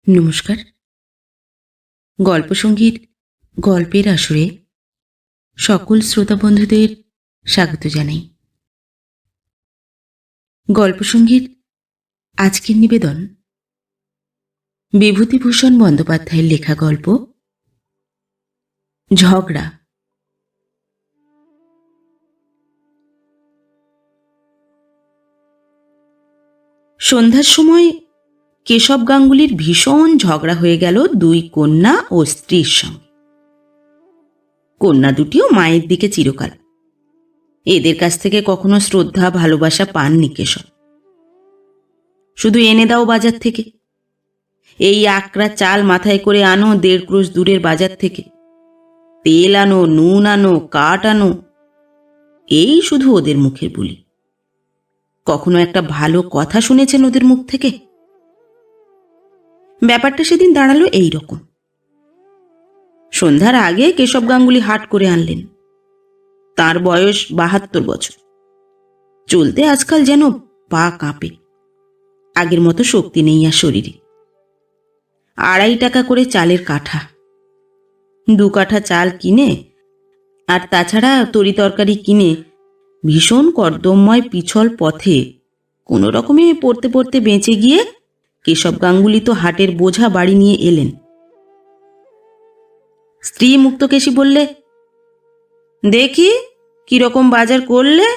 নমস্কার। গল্পসঙ্গীত গল্পের আসরে সকল শ্রোতা বন্ধুদের স্বাগত জানাই। গল্পসঙ্গীত আজকের নিবেদন বিভূতিভূষণ বন্দ্যোপাধ্যায়ের লেখা গল্প ঝগড়া। সন্ধ্যার সময় কেশব গাঙ্গুলির ভীষণ ঝগড়া হয়ে গেল দুই কন্যা ও স্ত্রীর সঙ্গে। কন্যা দুটিও মায়ের দিকে চিরকাল। এদের কাছ থেকে কখনো শ্রদ্ধা ভালোবাসা পাননি কেশব। শুধু এনে দাও বাজার থেকে, এই আকড়া চাল মাথায় করে আনো 1.5 ক্রোশ দূরের বাজার থেকে, তেল আনো, নুন আনো, কাঠ আনো, এই শুধু ওদের মুখের বুলি। কখনো একটা ভালো কথা শুনেছেন ওদের মুখ থেকে? ব্যাপারটা সেদিন দাঁড়ালো এই রকম। সন্ধ্যার আগে কেশব গাঙ্গুলি হাট করে আনলেন। তার বয়স 72 বছর। চলতে আজকাল যেন পা কাঁপে, আগের মতো শক্তি নেই আর শরীরে। 2.5 টাকা করে চালের কাঠা। 2 কাঠা চাল কিনে আর তাছাড়া তরি তরকারি কিনে ভীষণ কর্দমময় পিছল পথে কোনো রকমে পড়তে পড়তে বেঁচে গিয়ে কেশব গাঙ্গুলি তো হাটের বোঝা বাড়ি নিয়ে এলেন। স্ত্রী মুক্তকেশী বললে, দেখি কিরকম বাজার করলে?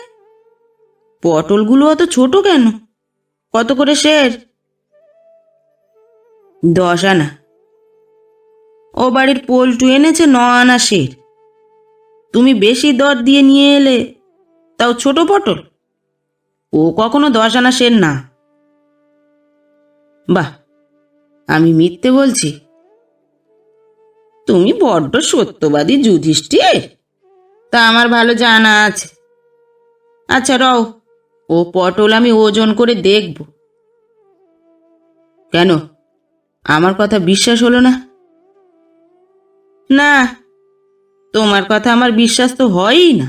পটলগুলো অত ছোট কেন? কত করে সের? 10 আনা। ও বাড়ির পল্টু এনেছে 9 আনা সের। তুমি বেশি দর দিয়ে নিয়ে এলে, তাও ছোট পটল। ও কখনো 10 আনা সের না। বাহ, আমি মিথ্যে বলছি? তুমি বড্ড সত্যবাদী যুধিষ্ঠির, তা আমার ভালো জানা আছে। আচ্ছা রও, ও পটল আমি ওজন করে দেখব। কেন, আমার কথা বিশ্বাস হলো না? না, তোমার কথা আমার বিশ্বাস তো হয়ই না।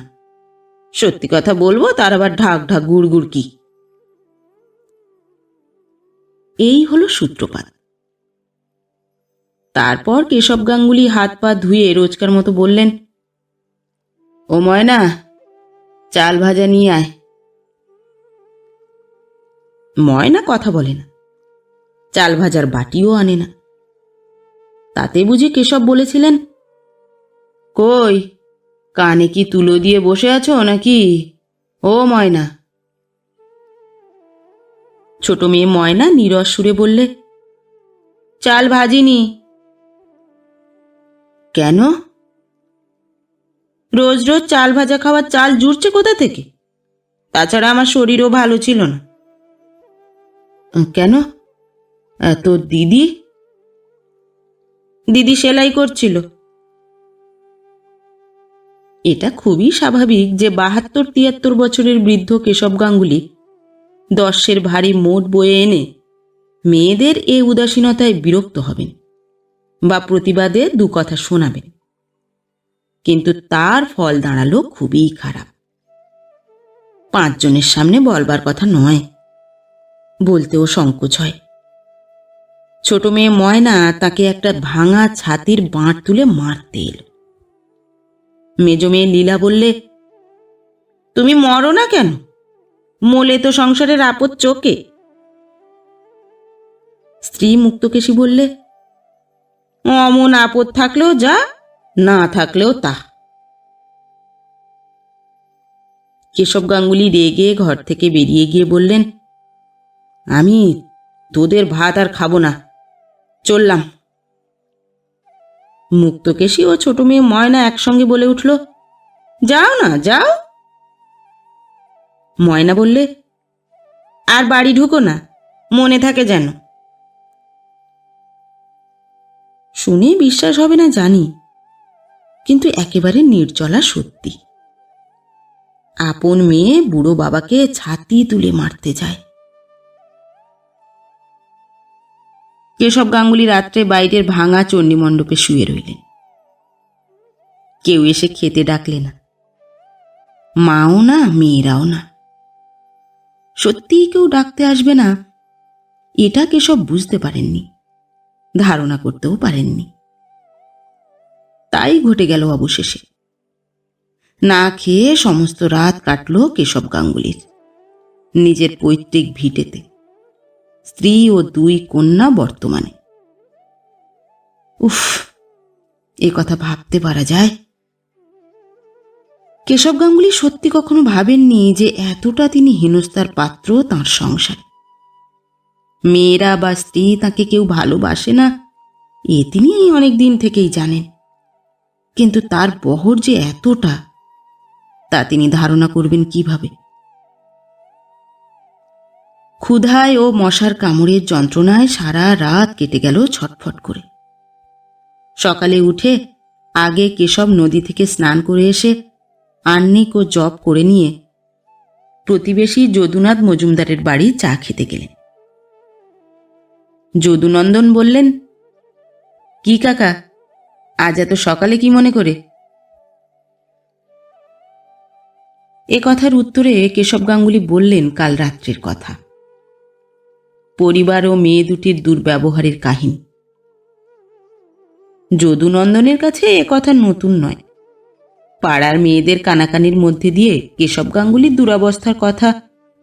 সত্যি কথা বলবো, তার আবার ঢাক ঢাক গুড় গুড় কি? এই হলো সূত্রপাত। তারপর কেশব গাঙ্গুলি হাত পা ধুয়ে রোজকার মতো বললেন, ও ময়না, চাল ভাজা নিয়ে আয়। ময়না কথা বলে না, চাল ভাজার বাটিও আনে না। তাতে বুঝি কেশব বলেছিলেন, কই, কানে কি তুলো দিয়ে বসে আছো নাকি? ও ময়না। ছোট মেয়ে ময়না নীরস সুরে বললে, চাল ভাজিনি। কেন? রোজ রোজ চাল ভাজা খাওয়ার চাল জুড়ছে কোথা থেকে? তাছাড়া আমার শরীরও ভালো ছিল না। কেন? তোর দিদি? দিদি সেলাই করছিল। এটা খুবই স্বাভাবিক যে 72-73 বছরের বৃদ্ধ কেশব গাঙ্গুলি 10 ভারী মোট বয়ে এনে মেয়েদের এ উদাসীনতায় বিরক্ত হবেন বা প্রতিবাদে 2 কথা শোনাবেন। কিন্তু তার ফল দাঁড়ালো খুবই খারাপ। 5 জনের সামনে বলবার কথা নয়, বলতেও সংকোচ হয়। ছোট মেয়ে ময়না তাকে একটা ভাঙা ছাতির বাঁট তুলে মারতে এলো। মেজ মেয়ে লীলা বললে, তুমি মরো না কেন? মোলে তো সংসারের আপদ চোখে। স্ত্রী মুক্তকেশী বললে, অমন আপদ থাকলেও যা, না থাকলেও তা। কেশব গাঙ্গুলি রেগে ঘর থেকে বেরিয়ে গিয়ে বললেন, আমি তোদের ভাত আর খাবো না, চললাম। মুক্তকেশী ও ছোট মেয়ে ময়না একসঙ্গে বলে উঠল, যাও না, যাও। ময়না বললে, আর বাড়ি ঢুকো না, মনে থাকে যেন। শুনে বিশ্বাস হবে না জানি, কিন্তু একেবারে নির্জলা সত্যি। আপন মেয়ে বুড়ো বাবাকে ছাতি তুলে মারতে যায়। কেশব গাঙ্গুলি রাত্রে বাইরের ভাঙা চণ্ডী মণ্ডপে শুয়ে রইলেন। কেউ এসে খেতে ডাকলে না, মাও না, মেয়েরাও না। সত্যিই কেউ ডাকতে আসবে না, এটা কেশব বুঝতে পারেননি। ধারণা করতেও পারেননি। তাই ঘটে গেল অবশেষে। না খেয়ে সমস্ত রাত কাটল কেশব গাঙ্গুলির নিজের পৈতৃক ভিটেতে, স্ত্রী ও 2 কন্যা বর্তমানে। উফ, এ কথা ভাবতে পারা যায়? কেশব গাঙ্গুলি সত্যি কখনো ভাবেননি যে এতটা তিনি হেনস্থার পাত্র তাঁর সংসারে। মেয়েরা বা স্ত্রী তাকে কেউ ভালোবাসে না, এ তিনি অনেক দিন থেকেই জানেন, কিন্তু তার বহর যে এতটা, তা তিনি ধারণা করবেন কিভাবে? ক্ষুধায় ও মশার কামড়ের যন্ত্রণায় সারা রাত কেটে গেল ছটফট করে। সকালে উঠে আগে কেশব নদী থেকে স্নান করে এসে আহ্নিক ও জপ করে নিয়ে প্রতিবেশী যদুনাথ মজুমদারের বাড়ি চা খেতে গেলেন। যদুনন্দন বললেন, কি কাকা, আজ এত সকালে কি মনে করে? এ কথার উত্তরে কেশব গাঙ্গুলি বললেন কাল রাত্রির কথা, পরিবার ও মেয়ে দুটির দুর্ব্যবহারের কাহিনী। যদুনন্দনের কাছে এ কথা নতুন নয়। পাড়ার মেয়েদের কানাকানির মধ্যে দিয়ে কেশব গাঙ্গুলির দুরবস্থার কথা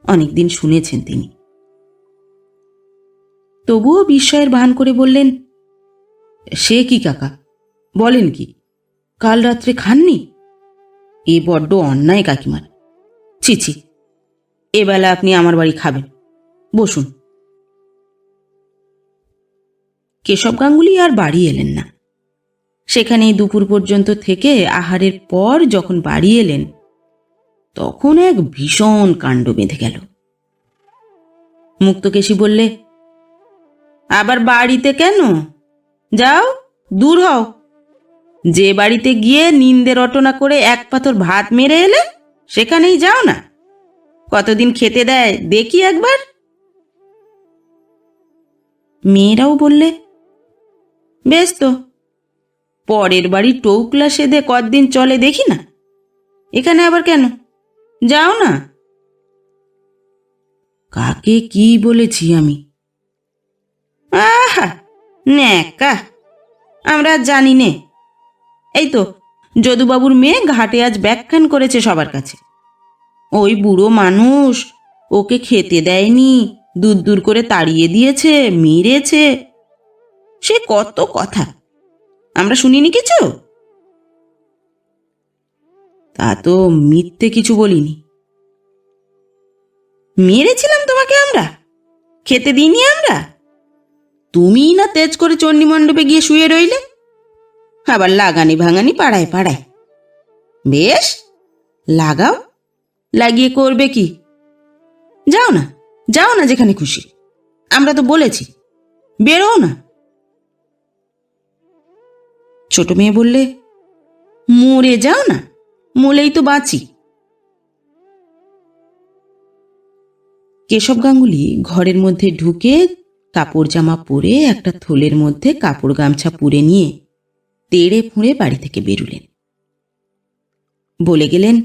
অনেকদিন শুনেছেন তিনি। তবুও বিস্ময়ের ভান করে বললেন, সে কি কাকা, বলেন কি, কাল রাত্রে খাননি? এ বড্ড অন্যায় কাকিমার। ছি ছি, এবেলা আপনি আমার বাড়ি খাবেন, বসুন। কেশব গাঙ্গুলি আর বাড়ি এলেন না। সেখানেই দুপুর পর্যন্ত থেকে আহারের পর যখন বাড়ি এলেন, তখন এক ভীষণ কাণ্ড বেঁধে গেল। মুক্তকেশী বললে, আবার বাড়িতে কেন? যাও, দূর হও। যে বাড়িতে গিয়ে নিন্দে রটনা করে এক পাথর ভাত মেরে এলে, সেখানেই যাও না। কতদিন খেতে দেয় দেখি একবার। মেয়েরাও বললে, বেশ তো, পরের বাড়ি টৌকলা সেদে কতদিন চলে দেখি না, এখানে আবার কেন, যাও না। কাকে কি বলেছি আমি? আহা, ন্যাকা, আমরা জানি নে। এই তো যদুবাবুর মেয়ে ঘাটে আজ ব্যাখ্যান করেছে সবার কাছে। ওই বুড়ো মানুষ ওকে খেতে দেয়নি, দূর দূর করে তাড়িয়ে দিয়েছে, মেরেছে, সে কত কথা আমরা শুনিনি কিছু। তা তো মিথ্যে কিছু বলিনি। মেরেছিলাম তোমাকে আমরা, খেতে দিইনি আমরা? তুমিই না তেজ করে চণ্ডী মণ্ডপে গিয়ে শুয়ে রইলে, আবার লাগানি ভাঙানি পাড়ায় পাড়ায়। বেশ, লাগাও, লাগিয়ে করবে কি? যাও না, যাও না যেখানে খুশি, আমরা তো বলেছি, বেরো না। ছোট মেয়ে বললে, মরে যাও না, মলেই তো বাঁচি। কেশব গাঙ্গুলি ঘরের মধ্যে ঢুকে কাপড় জামা পরে একটা থলের মধ্যে কাপড় গামছা পুরে নিয়ে তেড়ে ফুঁড়ে বাড়ি থেকে বেরুলেন। বলে গেলেন,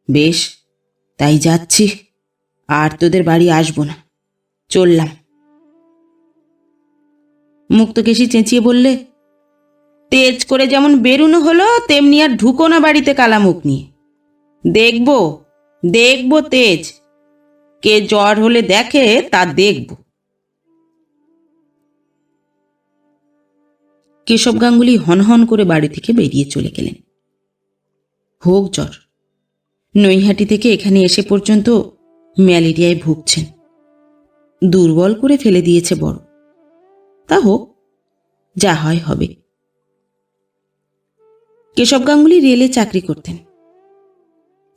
বেশ, তাই যাচ্ছি, আর তোদের বাড়ি আসবো না, চললাম। মুক্তকেশী চেঁচিয়ে বললে, তেজ করে যেমন বেরুনো হলো, তেমনি আর ঢুকো না বাড়িতে কালামুখ নিয়ে। দেখবো দেখবো তেজ, কে জ্বর হলে দেখে তা দেখব। কেশব গাঙ্গুলি হনহন করে বাড়ি থেকে বেরিয়ে চলে গেলেন। হোক জ্বর, নৈহাটি থেকে এখানে এসে পর্যন্ত ম্যালেরিয়ায় ভুগছেন, দুর্বল করে ফেলে দিয়েছে বড়। তা হোক, যা হয় হবে। কেশব গাঙ্গুলি রেলে চাকরি করতেন।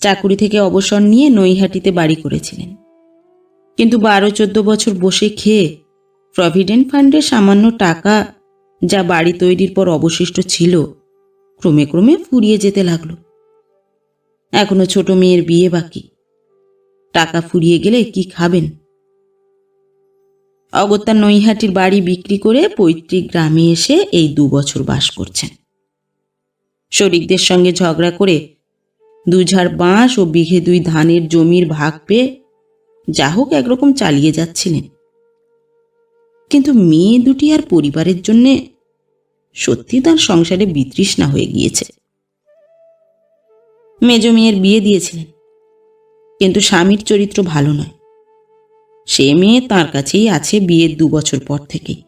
চাকুরি থেকে অবসর নিয়ে নৈহাটিতে বাড়ি করেছিলেন, কিন্তু 12-14 বছর বসে খেয়ে প্রভিডেন্ট ফান্ডের সামান্য টাকা যা বাড়ি তৈরির পর অবশিষ্ট ছিল, ক্রমে ক্রমে ফুরিয়ে যেতে লাগলো। এখনো ছোট মেয়ের বিয়ে বাকি, টাকা ফুরিয়ে গেলে কি খাবেন? অগত্যা নৈহাটির বাড়ি বিক্রি করে পৈতৃক গ্রামে এসে এই 2 বছর বাস করছেন। শরিকদের সঙ্গে ঝগড়া করে 2 ঝাড় বাঁশ ও বিঘে 2 ধানের জমির ভাগ পেয়ে যা হোক একরকম চালিয়ে যাচ্ছিলেন। কিন্তু মেয়ে দুটি আর পরিবারের জন্যে সত্যি তার সংসারে বিতৃষ্ণা হয়ে গিয়েছে। মেজ মেয়ের বিয়ে দিয়েছিলেন, কিন্তু স্বামীর চরিত্র ভালো নয়। সে মেয়ে তার কাছেই আছে বিয়ের 2 বছর পর থেকেই।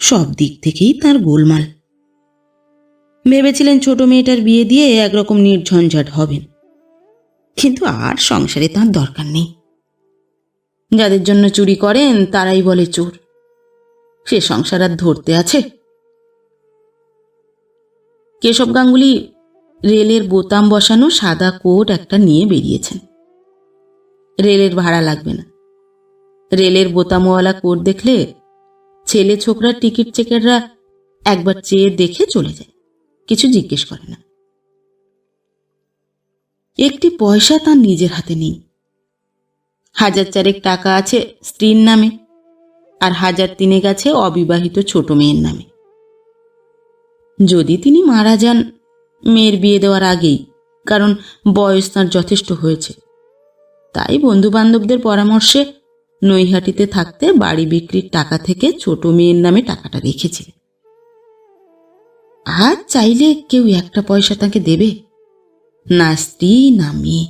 সব দিক থেকেই তার গোলমাল। ভেবেছিলেন ছোট মেয়েটার বিয়ে দিয়ে একরকম নির্ঝঞ্ঝাট হবেন, কিন্তু আর সংসারে তার দরকার নেই। যাদের জন্য চুরি করেন তারাই বলে চোর। সে সংসার আর ধরতে আছে? কেশব গাঙ্গুলি রেলের বোতাম বসানো সাদা কোট একটা নিয়ে বেরিয়েছেন। রেলের ভাড়া লাগবে না। রেলের বোতামওয়ালা কোট দেখলে ছেলে ছোকরার টিকিট চেকাররা একবার চেয়ে দেখে চলে যায়, কিছু জিজ্ঞেস করে না। একটি পয়সা তার নিজের হাতে নেই। 1,000 টাকা আছে স্ত্রীর নামে, আর 1,000 আছে অবিবাহিত ছোট মেয়ের নামে। যদি তিনি মারা যান মেয়ের বিয়ে দেওয়ার আগেই, কারণ বয়স তাঁর যথেষ্ট হয়েছে, তাই বন্ধু বান্ধবদের পরামর্শে নৈহাটিতে থাকতে বাড়ি বিক্রির টাকা থেকে ছোট মেয়ের নামে টাকাটা রেখেছিলেন। আর চাইলে কেউ একটা পয়সা তাকে দেবে না, স্ত্রী না মেয়ে।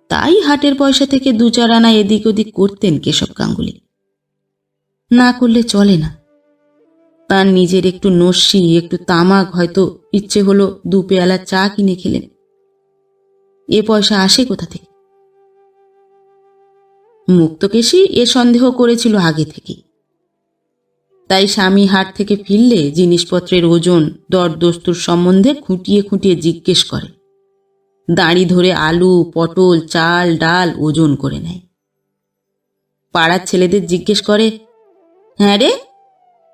তাই হাটের পয়সা থেকে 2-4 আনা এদিক ওদিক করতেন কেশব গাঙ্গুলি। না করলে চলে না। তার নিজের একটু নস্যি, একটু তামাক, হয়তো ইচ্ছে হলো 2 পেয়ালা চা কিনে খেলেন। এ পয়সা আসে কোথা থেকে? মুক্তকেশী এ সন্দেহ করেছিল আগে থেকেই। তাই স্বামী হাট থেকে ফিরলে জিনিসপত্রের ওজন দরদস্তুর সম্বন্ধে খুঁটিয়ে খুঁটিয়ে জিজ্ঞেস করে। দাঁড়ি ধরে আলু, পটল, চাল, ডাল ওজন করে নেয়। পাড়ার ছেলেদের জিজ্ঞেস করে, হ্যাঁ রে,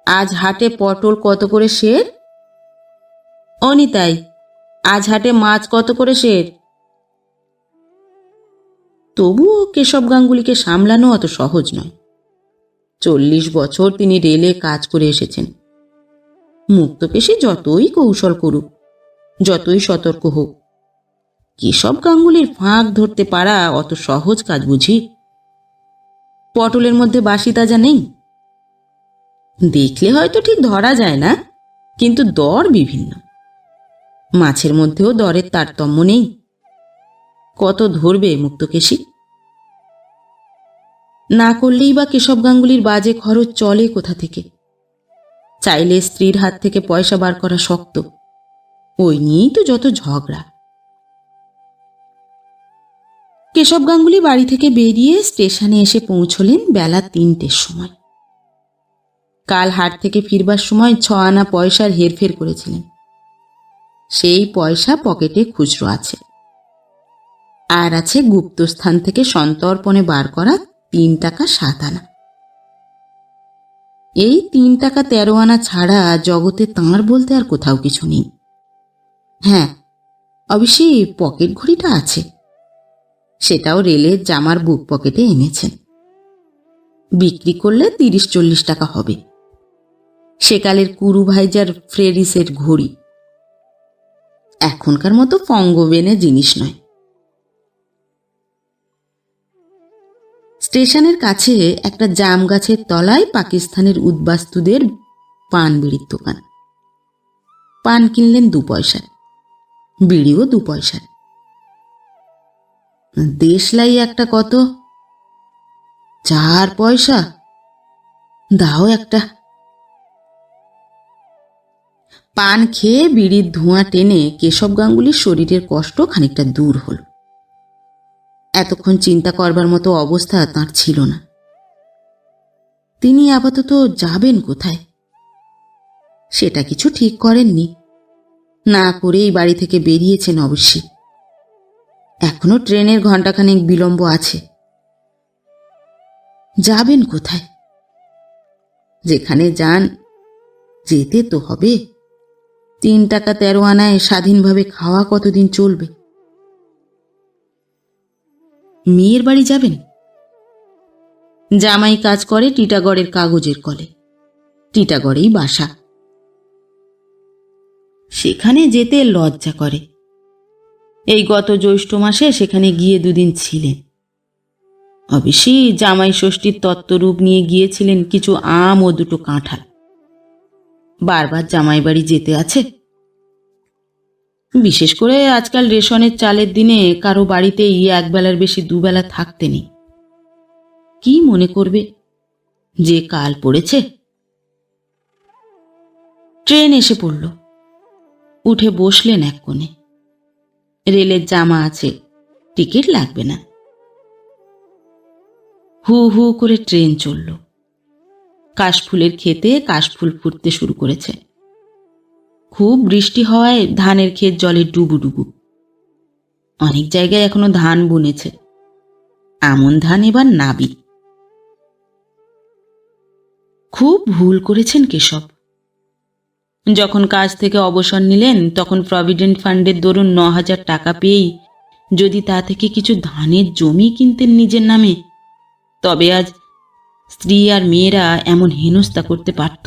আজ হাটে পটল কত করে সের? ও নিতাই, আজ হাটে মাছ কত করে সের? তবুও কেশব গাঙ্গুলিকে সামলানো অত সহজ নয়। 40 বছর তিনি রেলে কাজ করে এসেছেন। মুক্তকেশী যতই কৌশল করুক, যতই সতর্ক হোক, কেশব গাঙ্গুলির ফাঁক ধরতে পারা অত সহজ কাজ বুঝি? পটলের মধ্যে বাসি তাজা নেই। দেখলে হয়তো ঠিক ধরা যায় না, কিন্তু দর বিভিন্ন। মাছের মধ্যেও দরের তারতম্য নেই। কত ধরবে মুক্তকেশী? না করলেই বা কেশব গাঙ্গুলির বাজে খরচ চলে কোথা থেকে? চাইলে স্ত্রীর হাত থেকে পয়সা বার করা শক্ত। ওই নিয়েই তো যত ঝগড়া। কেশব গাঙ্গুলি বাড়ি থেকে বেরিয়ে স্টেশনে এসে পৌঁছলেন বেলা 3টের সময়। কাল হাট থেকে ফিরবার সময় 6 আনা পয়সার হেরফের করেছিলেন। সেই পয়সা পকেটে খুচরো আছে। আর আছে গুপ্তস্থান থেকে সন্তর্পণে বার করা 3 টাকা 7 আনা। এই 3 টাকা 13 আনা ছাড়া জগতে তাঁর বলতে আর কোথাও কিছু নেই। হ্যাঁ, অবশ্যই পকেট ঘড়িটা আছে। সেটাও রেলের জামার বুক পকেটে এনেছেন। বিক্রি করলে 30-40 টাকা হবে। সেকালের কুরু ভাইজার ফ্রেরিসের ঘড়ি, এখনকার মতো ফঙ্গবেনে জিনিস নয়। স্টেশনের কাছে একটা জাম গাছের তলায় পাকিস্তানের উদ্বাস্তুদের পান বিড়ির দোকান। পান কিনলেন 2 পয়সার, বিড়িও 2 পয়সার। দেশলাই একটা কত? 4 পয়সা। দাও একটা। পান খেয়ে বিড়ির ধোঁয়া টেনে কেশব গাঙ্গুলির শরীরের কষ্ট খানিকটা দূর হল। এতক্ষণ চিন্তা করবার মতো অবস্থা তাঁর ছিল না। তিনি আপাতত যাবেন কোথায় সেটা কিছু ঠিক করেননি। না করেই বাড়ি থেকে বেরিয়েছেন অবশ্যই। এখনো ট্রেনের ঘণ্টাখানেক বিলম্ব আছে। যাবেন কোথায়? যেখানে যান যেতে তো হবে। 3 টাকা 13 আনায় স্বাধীনভাবে খাওয়া কতদিন চলবে? মেয়ের বাড়ি যাবেন? জামাই কাজ করে টিটাগড়ের কাগজের কলে। টিটাগড়েই বাসা। সেখানে যেতে লজ্জা করে। এই গত জ্যৈষ্ঠ মাসে সেখানে গিয়ে 2 দিন ছিলেন। অবশ্যই জামাই ষষ্ঠীর তত্ত্বরূপ নিয়ে গিয়েছিলেন কিছু আম ও দুটো কাঁঠাল। বারবার জামাই বাড়ি যেতে আছে। বিশেষ করে আজকাল রেশনের চালের দিনে কারো বাড়িতেই একবেলার বেশি দুবেলা থাকতে নেই। কি মনে করবে যে কাল পড়েছে। ট্রেন এসে পড়ল। উঠে বসলেন এক কোণে। রেলের জামা আছে, টিকিট লাগবে না। হু হু করে ট্রেন চলল। কাশফুলের ক্ষেতে কাশফুল ফুটতে শুরু করেছে। খুব বৃষ্টি হওয়ায় ধানের ক্ষেত জলে ডুবুডুবু। অনেক জায়গায় এখনো ধান বুনেছে। আমন ধান এবার নাবি। খুব ভুল করেছেন কেশব। যখন কাজ থেকে অবসর নিলেন তখন প্রভিডেন্ট ফান্ডের দরুন 9,000 টাকা পেয়েই যদি তা থেকে কিছু ধানের জমি কিনতেন নিজের নামে, তবে আজ স্ত্রী আর মেয়েরা এমন হেনস্থা করতে পারত?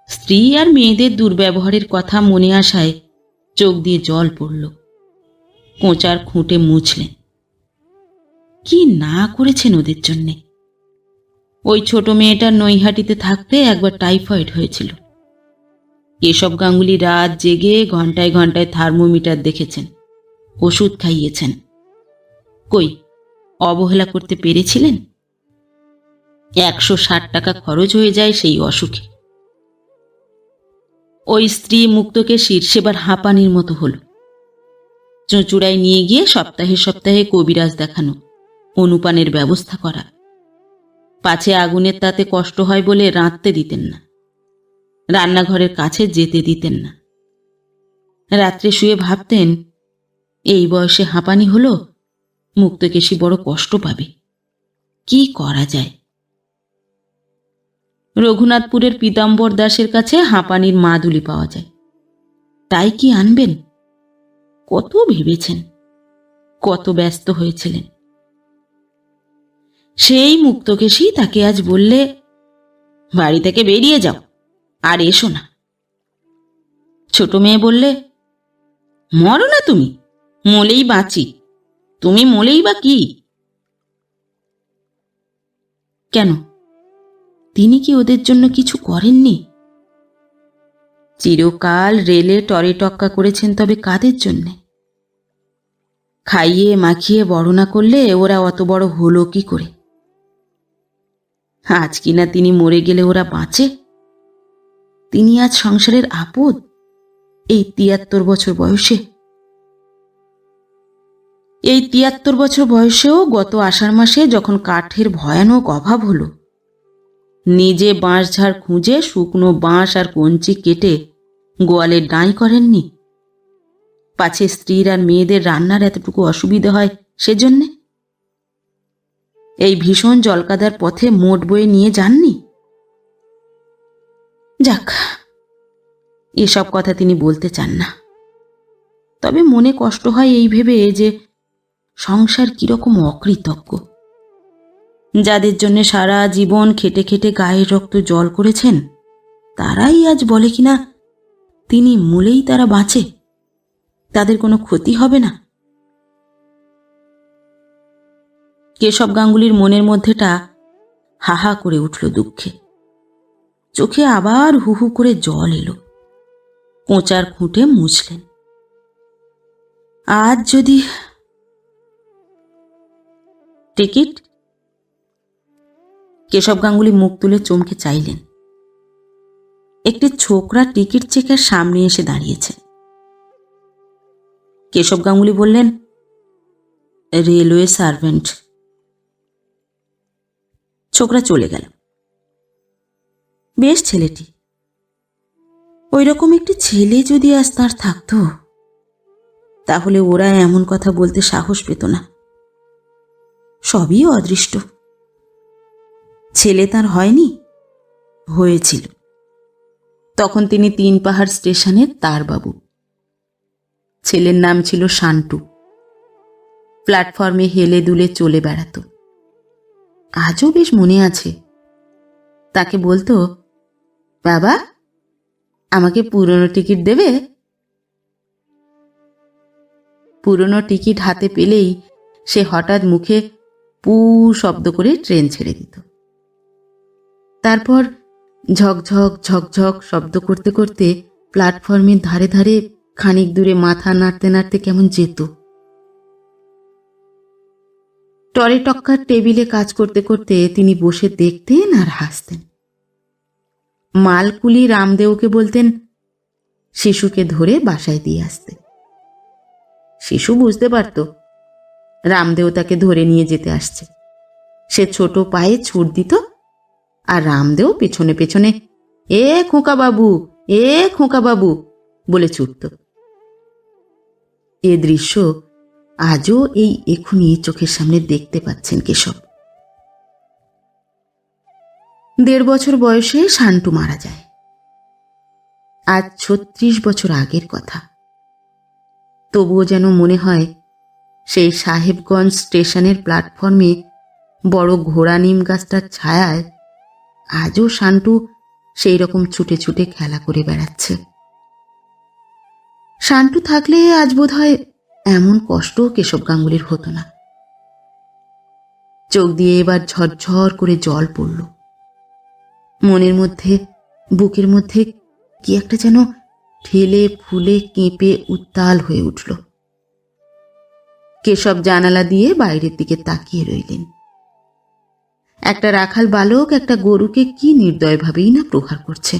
স্ত্রী আর মেয়েদের দুর্ব্যবহারের কথা মনে আসায় চোখ দিয়ে জল পড়ল। কোঁচার খুঁটে মুছলেন। কি না করেছেন ওদের জন্যে। ওই ছোট মেয়েটার নৈহাটিতে থাকতে একবার টাইফয়েড হয়েছিল। কেশব গাঙ্গুলি রাত জেগে ঘন্টায় ঘন্টায় থার্মোমিটার দেখেছেন, ওষুধ খাইয়েছেন। কই অবহেলা করতে পেরেছিলেন? 160 টাকা খরচ হয়ে যায় সেই অসুখে। ওই স্ত্রী মুক্তকেশীর সেবার হাঁপানির মতো হল। চুঁচুড়ায় নিয়ে গিয়ে সপ্তাহে সপ্তাহে কবিরাজ দেখানো, অনুপানের ব্যবস্থা করা। পাছে আগুনের তাতে কষ্ট হয় বলে রাঁধতে দিতেন না, রান্নাঘরের কাছে যেতে দিতেন না। রাত্রে শুয়ে ভাবতেন, এই বয়সে হাঁপানি হলো, মুক্তকেশী বড় কষ্ট পাবে, কি করা যায়। রঘুনাথপুরের পীতাম্বর দাসের কাছে হাঁপানির মাদুলি পাওয়া যায়, তাই কি আনবেন? কত ভেবেছেন, কত ব্যস্ত হয়েছিলেন। সেই মুক্তকেশী তাকে আজ বললে, বাড়ি থেকে বেরিয়ে যাও, আর এসো না। ছোট মেয়ে বললে, মরো না তুমি, মলেই বাঁচি, তুমি মলেই বা কি? কেন, তিনি কি ওদের জন্য কিছু করেননি? চিরকাল রেলে টরে টক্কা করেছেন, তবে কাদের জন্যে? খাইয়ে মাখিয়ে বড় না করলে ওরা অত বড় হলো কি করে? আজ কিনা তিনি মরে গেলে ওরা বাঁচে। তিনি আজ সংসারের আপদ, এই 73 বছর বয়সে। এই 73 বছর বয়সেও গত আষাঢ় মাসে যখন কাঠের ভয়ানক অভাব হলো, নিজে বাঁশঝাড় খুঁজে শুকনো বাঁশ আর কঞ্চি কেটে গোয়ালের ডাঁই করেননি, পাছে স্ত্রীর আর মেয়েদের রান্নার এতটুকু অসুবিধা হয় সেজন্যে। এই ভীষণ জলকাদার পথে মোট বয়ে নিয়ে যাননি। যাক, এসব কথা তিনি বলতে চান না। তবে মনে কষ্ট হয় এই ভেবে যে সংসার কিরকম অকৃতজ্ঞ। যাদের জন্য সারা জীবন খেটে খেটে গায়ের রক্ত জল করেছেন, তারাই আজ বলে কিনা তিনি মূলেই তারা বাঁচে, তাদের কোনো ক্ষতি হবে না। কেশব গাঙ্গুলির মনের মধ্যেটা হাহা করে উঠল দুঃখে। চোখে আবার হু হু করে জল এলো। কোঁচার খুঁটে মুছলেন। আজ যদি টিকিট। কেশব গাঙ্গুলি মুখ তুলে চমকে চাইলেন। একটি ছোকরা টিকিট চেকের সামনে এসে দাঁড়িয়েছে। কেশব গাঙ্গুলি বললেন, রেলওয়ে সার্ভেন্ট। ছোকরা চলে গেল। বেশ ছেলেটি। ওই রকম একটি ছেলে যদি আজ তার থাকতো, তাহলে ওরা এমন কথা বলতে সাহস পেত না। সবই অদৃষ্ট। ছেলে তার হয়নি, হয়েছিল। তখন তিনি 3 পাহাড় স্টেশনের তারবাবু। ছেলের নাম ছিল শান্টু। প্ল্যাটফর্মে হেলে দুলে চলে বেড়াত। আজও বেশ মনে আছে। তাকে বলতো, বাবা, আমাকে পুরনো টিকিট দেবে? পুরনো টিকিট হাতে পেলেই সে হঠাৎ মুখে পু শব্দ করে ট্রেন ছেড়ে দিত। তারপর ঝকঝক ঝকঝক শব্দ করতে করতে প্ল্যাটফর্মের ধারে ধারে খানিক দূরে মাথা নাড়তে নাড়তে কেমন যেত। টরে টক্কার টেবিলে কাজ করতে করতে তিনি বসে দেখতেন আর হাসতেন। মালকুলি রামদেওকে বলতেন শিশুকে ধরে বাসায় দিয়ে আসতে। শিশু বুঝতে পারত রামদেও তাকে ধরে নিয়ে যেতে আসছে। সে ছোট পায়ে ছুট দিত আর রামদেও পেছনে পেছনে এ খোকা বাবু, এ খোকা বাবু বলে ছুটত। এ দৃশ্য আজও এই এখুনি চোখের সামনে দেখতে পাচ্ছেন কেশব। 1.5 বছর বয়সে শান্টু মারা যায়। আজ 36 বছর আগের কথা। তবুও যেন মনে হয় সেই সাহেবগঞ্জ স্টেশনের প্ল্যাটফর্মে বড় ঘোড়া নিম গাছটার ছায়ায় আজও শান্টু সেই রকম ছুটে ছুটে খেলা করে বেড়াচ্ছে। শান্টু থাকলে আজ বোধহয় এমন কষ্ট কেশব গাঙ্গুলির হতো না। চোখ দিয়ে এবার ঝরঝর করে জল পড়ল। মনের মধ্যে, বুকের মধ্যে কি একটা যেন ঠেলে ফুলে কেঁপে উত্তাল হয়ে উঠল। কেশব জানালা দিয়ে বাইরের দিকে তাকিয়ে রইলেন। একটা রাখাল বালক একটা গরুকে কি নির্দয়ভাবেই না প্রহার করছে।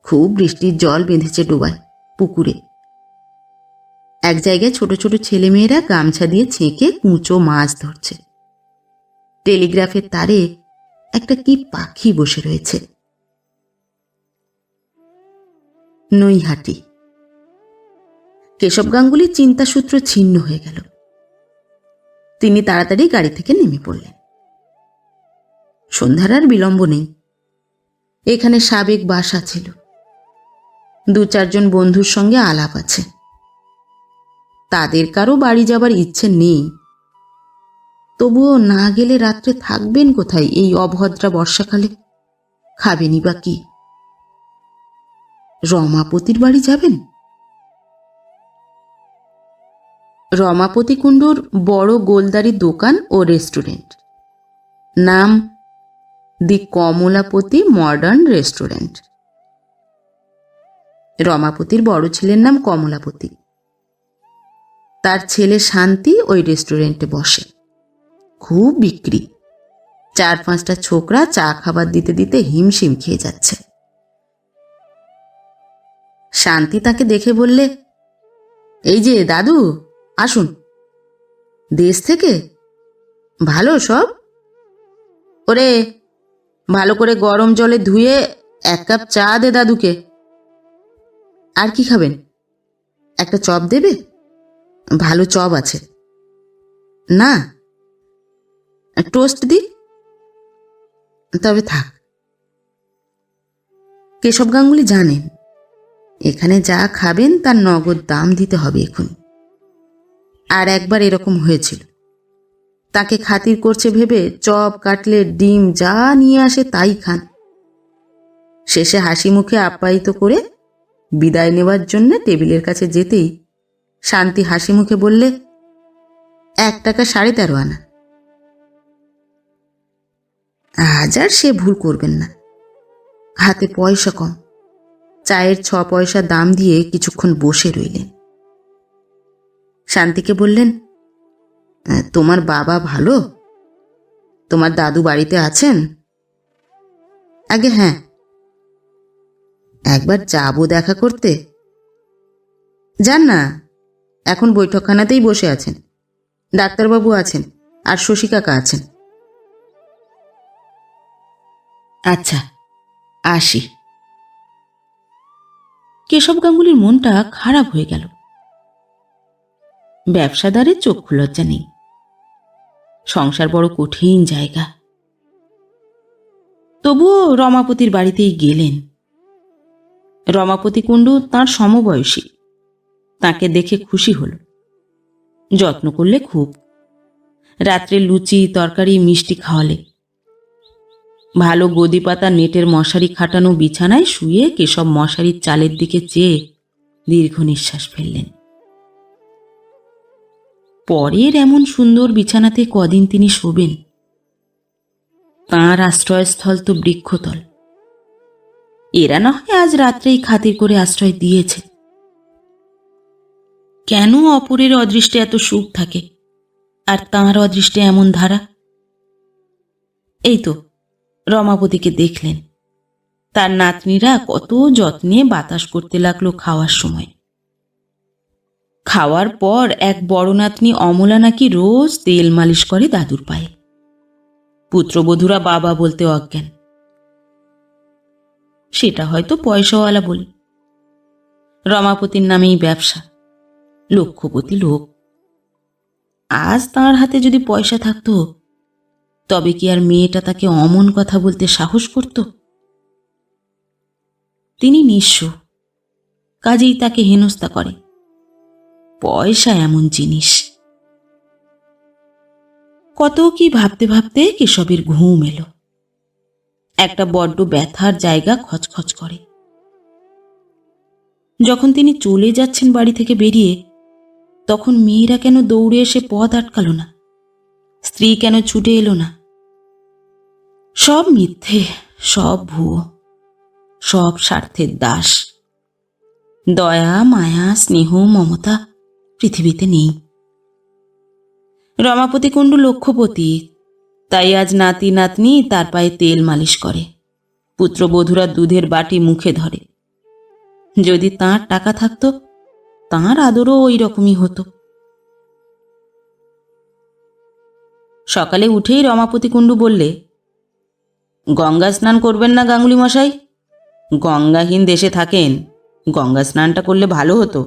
খুব বৃষ্টির জল বেঁধেছে ডোবায়, পুকুরে। এক জায়গায় ছোট ছোট ছেলেমেয়েরা গামছা দিয়ে ছেঁকে কুঁচো মাছ ধরছে। টেলিগ্রাফের তারে একটা কি পাখি বসে রয়েছে। নৈহাটি। কেশব গাঙ্গুলির চিন্তাসূত্র ছিন্ন হয়ে গেল। তিনি তাড়াতাড়ি গাড়ি থেকে নেমে পড়লেন। সন্ধ্যার আর বিলম্ব নেই। এখানে সাবেক বাসা ছিল। 2-4 জন বন্ধুর সঙ্গে আলাপ আছে। তাদের কারো বাড়ি যাবার ইচ্ছে নেই। তবুও না গেলে রাত্রে থাকবেন কোথায় এই অভদ্রা বর্ষাকালে? খাবেনই বা কি? রমাপতির বাড়ি যাবেন? রমাপতি কুণ্ডুর বড় গোলদারি দোকান ও রেস্টুরেন্ট। নাম দি কমলাপতি মডার্ন রেস্টুরেন্ট। রমাপতির বড় ছেলের নাম কমলাপতি। তার ছেলে শান্তি ওই রেস্টুরেন্টে বসে। খুব বিক্রি। 4-5টা ছোকরা চা খাবার দিতে দিতে হিমশিম খেয়ে যাচ্ছে। শান্তি তাকে দেখে বললে, এই যে দাদু, আসুন। দেশ থেকে? ভালো সব? ওরে, ভালো করে গরম জলে ধুয়ে 1 কাপ চা দে দাদুকে। আর কি খাবেন? একটা চপ দেবে? ভালো চপ আছে। না, টোস্ট দি? তবে থাক। কেশব গাঙ্গুলি জানেন এখানে যা খাবেন তার নগদ দাম দিতে হবে এখন। আর একবার এরকম হয়েছিল। তাকে খাতির করছে ভেবে চপ, কাটলেট, ডিম যা নিয়ে আসে তাই খান। শেষে হাসি মুখে আপ্যায়িত করে বিদায় নেবার জন্য টেবিলের কাছে যেতেই শান্তি হাসি মুখে বললে, 1 টাকা 13.5 আনা। আজ আর সে ভুল করবেন না। হাতে পয়সা কম। চায়ের 6 পয়সা দাম দিয়ে কিছুক্ষণ বসে রইলেন। শান্তিকে বললেন, তোমার বাবা ভালো? তোমার দাদু বাড়িতে আছেন? আগে হ্যাঁ। একবার যাবো দেখা করতে। যান না, এখন বৈঠকখানাতেই বসে আছেন। ডাক্তারবাবু আছেন আর শশী কাকা আছেন। আচ্ছা, আসি। কেশব গাঙ্গুলির মনটা খারাপ হয়ে গেল। ব্যবসাদারের চক্ষু লজ্জা নেই। সংসার বড় কঠিন জায়গা। তবুও রমাপতির বাড়িতেই গেলেন। রমাপতি কুণ্ডু তাঁর সমবয়সী। তাকে দেখে খুশি হল। যত্ন করলে খুব। রাত্রে লুচি, তরকারি, মিষ্টি খাওয়ালে। ভালো গদি পাতা নেটের মশারি খাটানো বিছানায় শুয়ে কেশব মশারির চালের দিকে চেয়ে দীর্ঘ নিঃশ্বাস ফেললেন। পরের এমন সুন্দর বিছানাতে কদিন তিনি শোবেন? তাঁর আশ্রয়স্থল তো বৃক্ষতল। এরা না হয় আজ রাত্রেই খাতির করে আশ্রয় দিয়েছে। কেন অপরের অদৃষ্টে এত সুখ থাকে আর তাঁর অদৃষ্টে এমন ধারা? এই তো রমাপতিকে দেখলেন, তার নাতনিরা কত যত্নে বাতাস করতে লাগলো খাওয়ার সময়। খাওয়ার পর এক বড় নাতনি অমলা নাকি রোজ তেল মালিশ করে দাদুর পায়ে। পুত্রবধূরা বাবা বলতে অজ্ঞান। সেটা হয়তো পয়সাওয়ালা বলে। রমাপতির নামেই ব্যবসা, লক্ষপতি লোক। আজ তাঁর হাতে যদি পয়সা থাকতো, তবে কি আর মেয়েটা তাকে অমন কথা বলতে সাহস করত? তিনি নিঃস্ব, কাজেই তাকে হেনস্থা করে। পয়সা এমন জিনিস। কত কি ভাবতে ভাবতে কেশবের ঘুম এলো। একটা বড্ড ব্যথার জায়গা খচখচ করে। যখন তিনি চলে যাচ্ছেন বাড়ি থেকে বেরিয়ে, তখন মেয়েরা কেন দৌড়ে এসে পথ আটকালো না? স্ত্রী কেন ছুটে এলো না? সব মিথ্যে, সব ভুয়ো, সব স্বার্থের দাস। দয়া, মায়া, স্নেহ, মমতা পৃথিবীতে নেই। রমাপতি কুণ্ডু লক্ষপতি, তাই আজ নাতি নাতনি তার পায়ে তেল মালিশ করে, পুত্রবধূরা দুধের বাটি মুখে ধরে। যদি তাঁর টাকা থাকতো, তাঁর আদরও ওই রকমই হতো। সকালে উঠেই রমাপতি কুণ্ডু বললে, গঙ্গা স্নান করবেন না গাঙ্গুলি মশাই? গঙ্গাহীন দেশে থাকেন, গঙ্গা স্নানটা করলে ভালো হতো।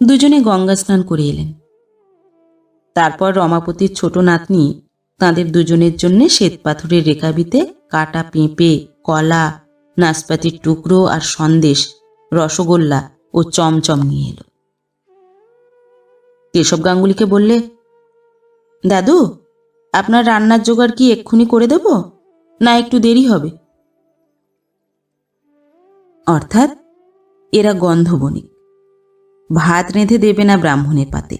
দুজনে গঙ্গা স্নান করে এলেন। তারপর রমাপতির ছোট নাতনি তাঁদের দুজনের জন্য শ্বেতপাথরের রেকাবিতে কাটা পেঁপে, কলা, নাশপাতির টুকরো আর সন্দেশ, রসগোল্লা ও চমচম নিয়ে এলো। কেশব গাঙ্গুলিকে বললে, দাদু, আপনার রান্নার জোগাড় কি এক্ষুনি করে দেব, না একটু দেরি হবে? অর্থাৎ এরা গন্ধবণিক, ভাত রেঁধে দেবে না ব্রাহ্মণের পাতে।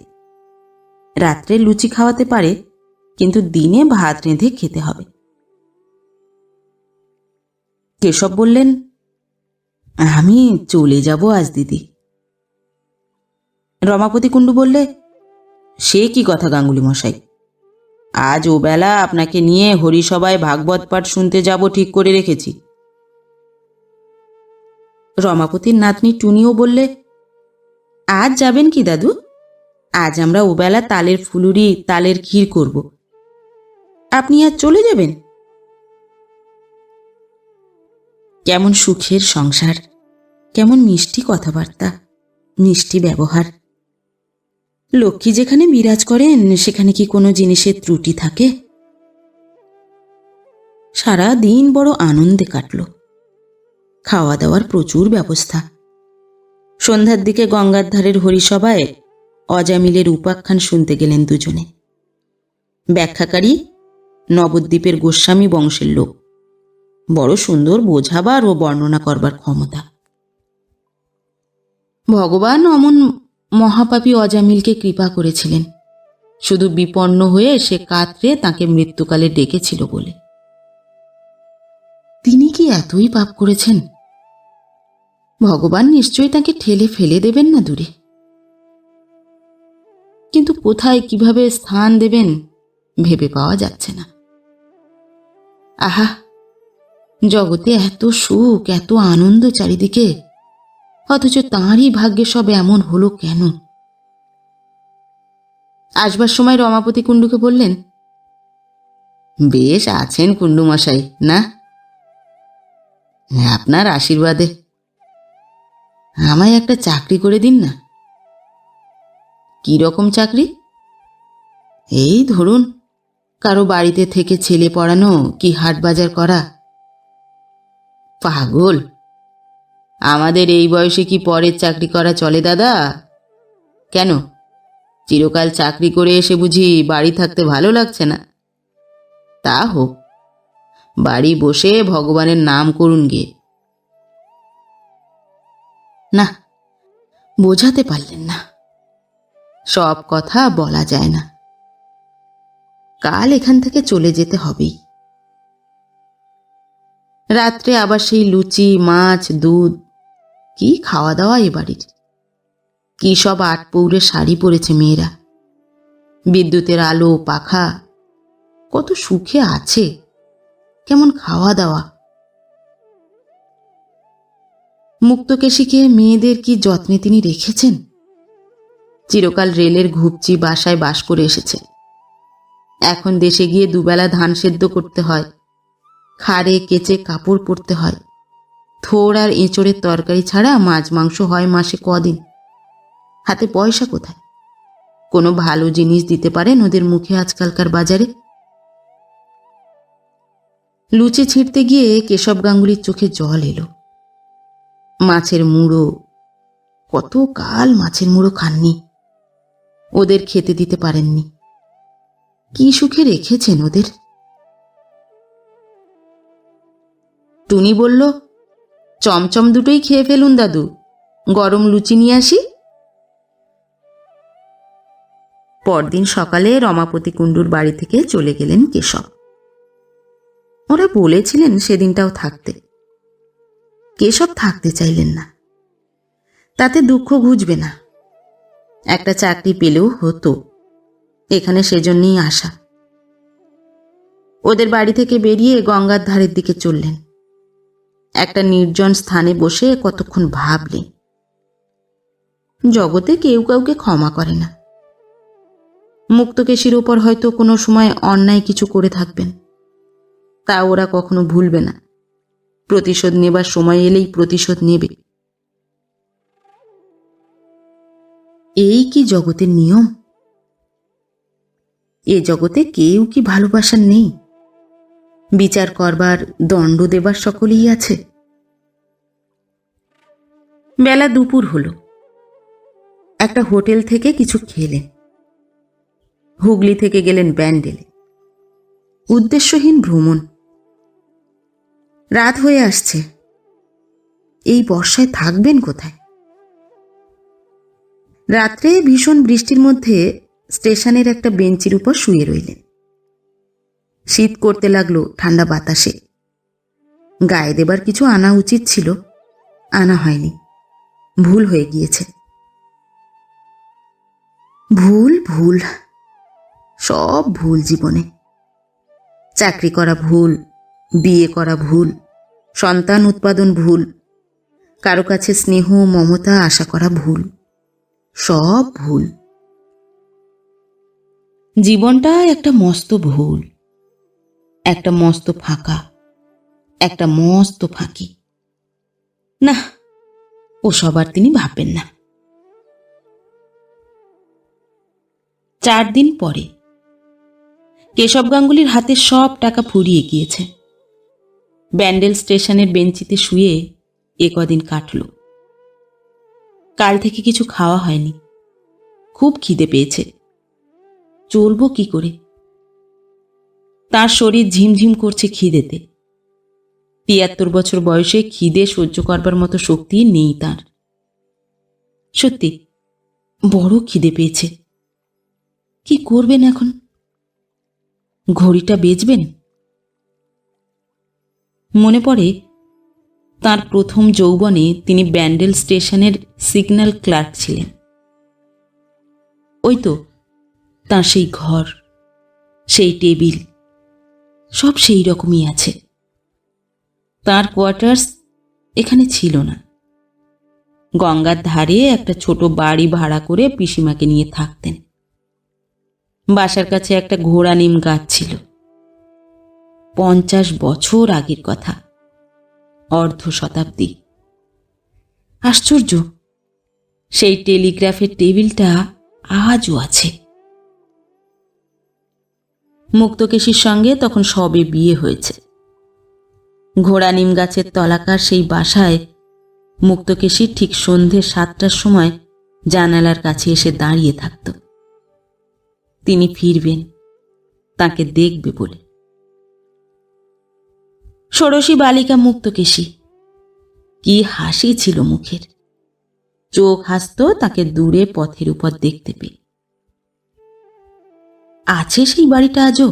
রাত্রে লুচি খাওয়াতে পারে, কিন্তু দিনে ভাত রেঁধে খেতে হবে। কেশব বললেন, আমি চলে যাব আজ দিদি। রমাপতি কুণ্ডু বললে, সে কি কথা গাঙ্গুলি মশাই, আজ ওবেলা আপনাকে নিয়ে হরিসভায় ভাগবত পাঠ শুনতে যাব ঠিক করে রেখেছি। রমাপতির নাতনি টুনিও বললে, আজ যাবেন কি দাদু? আজ আমরা ওবেলা তালের ফুলুরি, তালের ক্ষীর করব। আপনি আজ চলে যাবেন? কেমন সুখের সংসার, কেমন মিষ্টি কথাবার্তা, মিষ্টি ব্যবহার। লক্ষ্মী যেখানে বিরাজ করেন, সেখানে কি কোনো জিনিসের ত্রুটি থাকে? সারা দিন বড় আনন্দে কাটল। খাওয়া দাওয়ার প্রচুর ব্যবস্থা। সন্ধ্যার দিকে গঙ্গার ধারের হরিসভায় অজামিলের উপাখ্যান শুনতে গেলেন দুজনে। ব্যাখ্যাকারী নবদ্বীপের গোস্বামী বংশের লোক, বড় সুন্দর বোঝাবার ও বর্ণনা করবার ক্ষমতা। ভগবান অমন মহাপাপী অজামিলকে কৃপা করেছিলেন, শুধু বিপন্ন হয়ে সে কাতরে তাকে মৃত্যুকালে ডেকেছিল বলে। তিনি কি এতই পাপ করেছেন? ভগবান নিশ্চয়ই তাকে ঠেলে ফেলে দেবেন না দূরে। কিন্তু কোথায়, কিভাবে স্থান দেবেন ভেবে পাওয়া যাচ্ছে না। আহা, জগতে এত সুখ, এত আনন্দ চারিদিকে, অথচ তাঁরই ভাগ্যে সব এমন হলো কেন? আসবার সময় রমাপতি কুণ্ডুকে বললেন, বেশ আছেন কুণ্ডু মশাই না? আপনার আশীর্বাদে। আমায় একটা চাকরি করে দিন না। কি রকম চাকরি? এই ধরুন, কারো বাড়িতে থেকে ছেলে পড়ানো, কি হাট বাজার করা। পাগল, আমাদের এই বয়সে কি পরের চাকরি করা চলে দাদা? কেন, চিরকাল চাকরি করে এসে বুঝি বাড়ি থাকতে ভালো লাগছে না? তা হোক, বাড়ি বসে ভগবানের নাম করুন গিয়ে। না, বোঝাতে পারলেন না। সব কথা বলা যায় না। কাল এখান থেকে চলে যেতে হবেই। রাত্রে আবার সেই লুচি, মাছ, দুধ, কি খাওয়া দাওয়া এ বাড়ির। কি সব আটপৌরে শাড়ি পরেছে মেয়েরা, বিদ্যুতের আলো, পাখা, কত সুখে আছে, কেমন খাওয়া দাওয়া। মুক্তকেশীকে মেয়েদের কি যত্নে তিনি রেখেছেন। চিরকাল রেলের ঘুপচি বাসায় বাস করে এসেছে। এখন দেশে গিয়ে দুবেলা ধান সেদ্ধ করতে হয়, খাড়ে কেচে কাপড় পরতে হয়। থোড় আর এঁচড়ের তরকারি ছাড়া মাছ মাংস হয় মাসে কদিন। হাতে পয়সা কোথায়? কোনো ভালো জিনিস দিতে পারেন ওদের মুখে আজকালকার বাজারে? লুচি ছিঁড়তে গিয়ে কেশব গাঙ্গুলির চোখে জল এলো। মাছের মুড়ো, কত কাল মাছের মুড়ো খাননি, ওদের খেতে দিতে পারেননি। কি সুখে রেখেছেন ওদের। টুনি বলল, চমচম দুটোই খেয়ে ফেলুন দাদু, গরম লুচি নিয়ে আসি। পরদিন সকালে রমাপতি কুণ্ডুর বাড়ি থেকে চলে গেলেন কেশব। ওরা বলেছিলেন সেদিনটাও থাকতে। কেশব থাকতে চাইলেন না। তাতে দুঃখ ঘুচবে না, একটা চাকরি পেলেও হতো, এখানে সেজন্যই আসা। ওদের বাড়ি থেকে বেরিয়ে গঙ্গার ধারের দিকে চললেন। একটা নির্জন স্থানে বসে কতক্ষণ ভাবলেন। জগতে কেউ কাউকে ক্ষমা করে না। মুক্তকেশীর ওপর হয়তো কোনো সময় অন্যায় কিছু করে থাকবেন, তা ওরা কখনো ভুলবে না। প্রতিশোধ নেবার সময় এলেই প্রতিশোধ নেবে। এই কি জগতের নিয়ম? এ জগতে কেউ কি ভালোবাসার নেই? বিচার করবার, দণ্ড দেবার সকলেই আছে। বেলা দুপুর হলো। একটা হোটেল থেকে কিছু খেলেন। হুগলি থেকে গেলেন ব্যান্ডেলে। উদ্দেশ্যহীন ভ্রমণ। রাত হয়ে আসছে। এই বর্ষায় থাকবেন কোথায়? রাত্রে ভীষণ বৃষ্টির মধ্যে স্টেশনের একটা বেঞ্চির উপর শুয়ে রইলেন। শীত করতে লাগলো ঠান্ডা বাতাসে। গায়ে দেবার কিছু আনা উচিত ছিল, আনা হয়নি। ভুল হয়ে গিয়েছে। ভুল ভুল, সব ভুল জীবনে। চাকরি করা ভুল, বিয়ে করা ভুল, সন্তান উৎপাদন ভুল, কারো কাছে স্নেহ মমতা আশা করা ভুল, সব ভুল। জীবনটা একটা মস্ত ভুল, একটা মস্ত ফাঁকা, একটা মস্ত ফাঁকি। না, ও সবার তিনি ভাববেন না। 4 দিন পরে কেশব গাঙ্গুলির হাতে সব টাকা ফুরিয়ে গিয়েছে। ব্যান্ডেল স্টেশনের বেঞ্চিতে শুয়ে কদিন কাটল। কাল থেকে কিছু খাওয়া হয়নি। খুব খিদে পেয়েছে। চলব কি করে? তার শরীর ঝিমঝিম করছে খিদেতে। 73 বছর বয়সে খিদে সহ্য করবার মতো শক্তি নেই তার। সত্যি বড় খিদে পেয়েছে। কি করবেন এখন? ঘড়িটা বেচবেন? মনে পড়ে তার প্রথম যৌবনে তিনি ব্যান্ডেল স্টেশনের সিগন্যাল ক্লার্ক ছিলেন। ওই তো তার সেই ঘর, সেই টেবিল, সব সেই রকমই আছে। তার কোয়ার্টার্স এখানে ছিল না। গঙ্গার ধারে একটা ছোট বাড়ি ভাড়া করে পিসিমাকে নিয়ে থাকতেন। বাসার কাছে একটা ঘোড়া নিম গাছ ছিল। 50 বছর আগের কথা, অর্ধ শতাব্দী। আশ্চর্য, সেই টেলিগ্রাফের টেবিলটা আজও আছে। মুক্তকেশীর সঙ্গে তখন সবে বিয়ে হয়েছে। ঘোড়া নিম গাছের তলাকার সেই বাসায় মুক্তকেশী ঠিক সন্ধে 7টার সময় জানালার কাছে এসে দাঁড়িয়ে থাকত। তিনি ফিরবেন, তাকে দেখবে বলে। ষোড়শী বালিকা মুক্তকেশী, কি হাসি ছিল মুখের। চোখ হাসত তাকে দূরে পথের উপর দেখতে পেয়ে। আছে সেই বাড়িটা আজও।